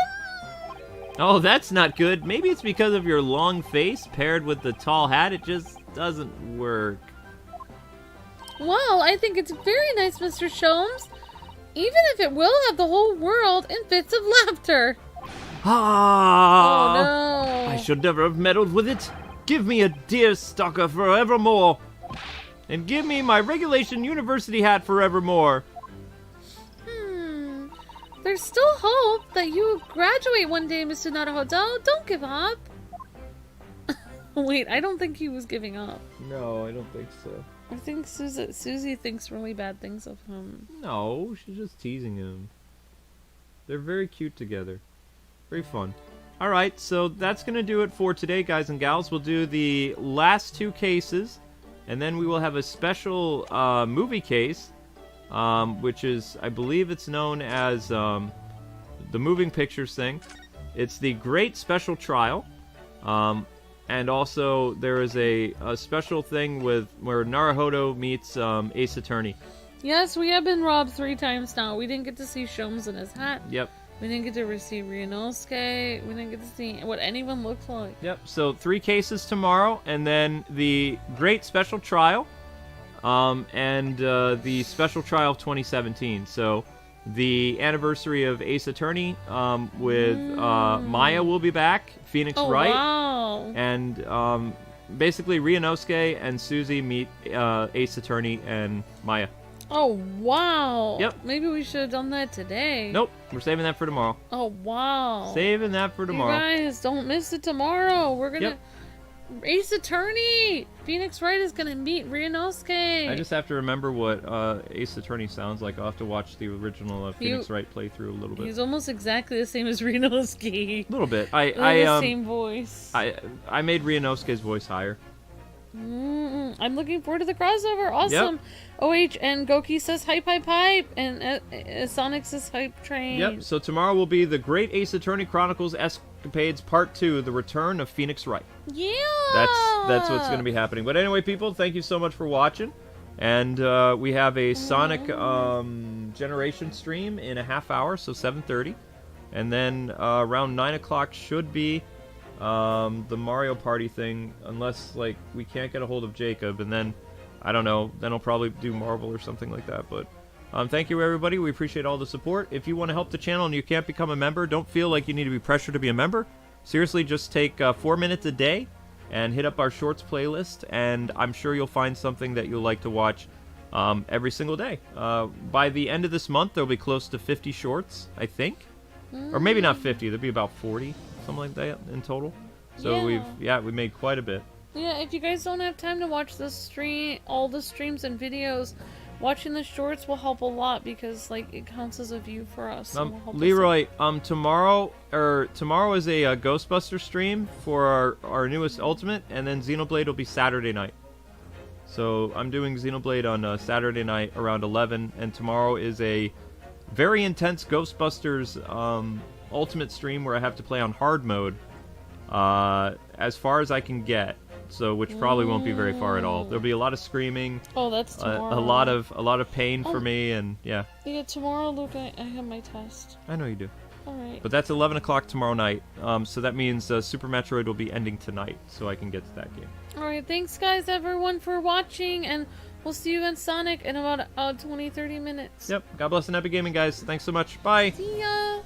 Oh, that's not good. Maybe it's because of your long face paired with the tall hat. It just doesn't work. Well, I think it's very nice, Mr. Sholmes. Even if it will have the whole world in fits of laughter. Ah! Oh, no. I should never have meddled with it. Give me a deer stalker forevermore. And give me my regulation university hat forevermore. There's still hope that you graduate one day, Mr. Naruhodo. Don't give up. Wait, I don't think he was giving up. No, I don't think so. I think Susie thinks really bad things of him. No, she's just teasing him. They're very cute together. Very fun. Alright, so that's going to do it for today, guys and gals. We'll do the last 2 cases, and then we will have a special movie case. Which is, I believe it's known as the moving pictures thing. It's the Great Special Trial. And also there is a special thing with where Naruhodo meets Ace Attorney. Yes, we have been robbed 3 times now. We didn't get to see Sholmes in his hat. Yep. We didn't get to see Ryunosuke. We didn't get to see what anyone looks like. Yep, so 3 cases tomorrow, and then the Great Special Trial. And the Special Trial of 2017. So, the anniversary of Ace Attorney, with Maya will be back, Phoenix Wright, wow. and basically Ryunosuke and Susie meet Ace Attorney and Maya. Oh, wow. Yep. Maybe we should have done that today. Nope, we're saving that for tomorrow. Oh, wow. Saving that for tomorrow. You guys, don't miss it tomorrow. We're gonna... Yep. Ace Attorney! Phoenix Wright is gonna meet Ryunosuke. I just have to remember what Ace Attorney sounds like. I'll have to watch the original Phoenix Wright playthrough a little bit. He's almost exactly the same as Ryunosuke. A little bit. The same voice. I made Ryunosuke's voice higher. I'm looking forward to the crossover. Awesome. Yep. OH and Goki says hype, hype, hype. And Sonic says hype train. Yep. So tomorrow will be the Great Ace Attorney Chronicles Escapades Part 2, The Return of Phoenix Wright. Yeah. That's what's going to be happening. But anyway, people, thank you so much for watching. And we have a Sonic Generation stream in a half hour, so 7:30. And then around 9 o'clock should be the Mario Party thing, unless like we can't get a hold of Jacob, and then I don't know, then I'll probably do Marvel or something like that. But thank you, everybody. We appreciate all the support. If you want to help the channel and you can't become a member, don't feel like you need to be pressured to be a member. Seriously, just take 4 minutes a day and hit up our shorts playlist, and I'm sure you'll find something that you'll like to watch every single day. By the end of this month, there'll be close to 50 shorts, I think. Or maybe not 50, there'll be about 40, something like that in total. So we made quite a bit. Yeah, if you guys don't have time to watch all the streams and videos, watching the shorts will help a lot, because like it counts as a view for us. Leroy, tomorrow is a Ghostbuster stream for our newest Ultimate, and then Xenoblade will be Saturday night. So I'm doing Xenoblade on Saturday night around 11, and tomorrow is a very intense Ghostbusters Ultimate stream where I have to play on hard mode as far as I can get. So, which probably won't be very far at all. There'll be a lot of screaming. Oh, that's tomorrow. A lot of pain for me, and yeah. Yeah, tomorrow, Luke, I have my test. I know you do. Alright. But that's 11 o'clock tomorrow night. So that means Super Metroid will be ending tonight, so I can get to that game. Alright, thanks guys everyone for watching, and we'll see you in Sonic in about 20-30 minutes. Yep. God bless and happy gaming, guys. Thanks so much. Bye. See ya.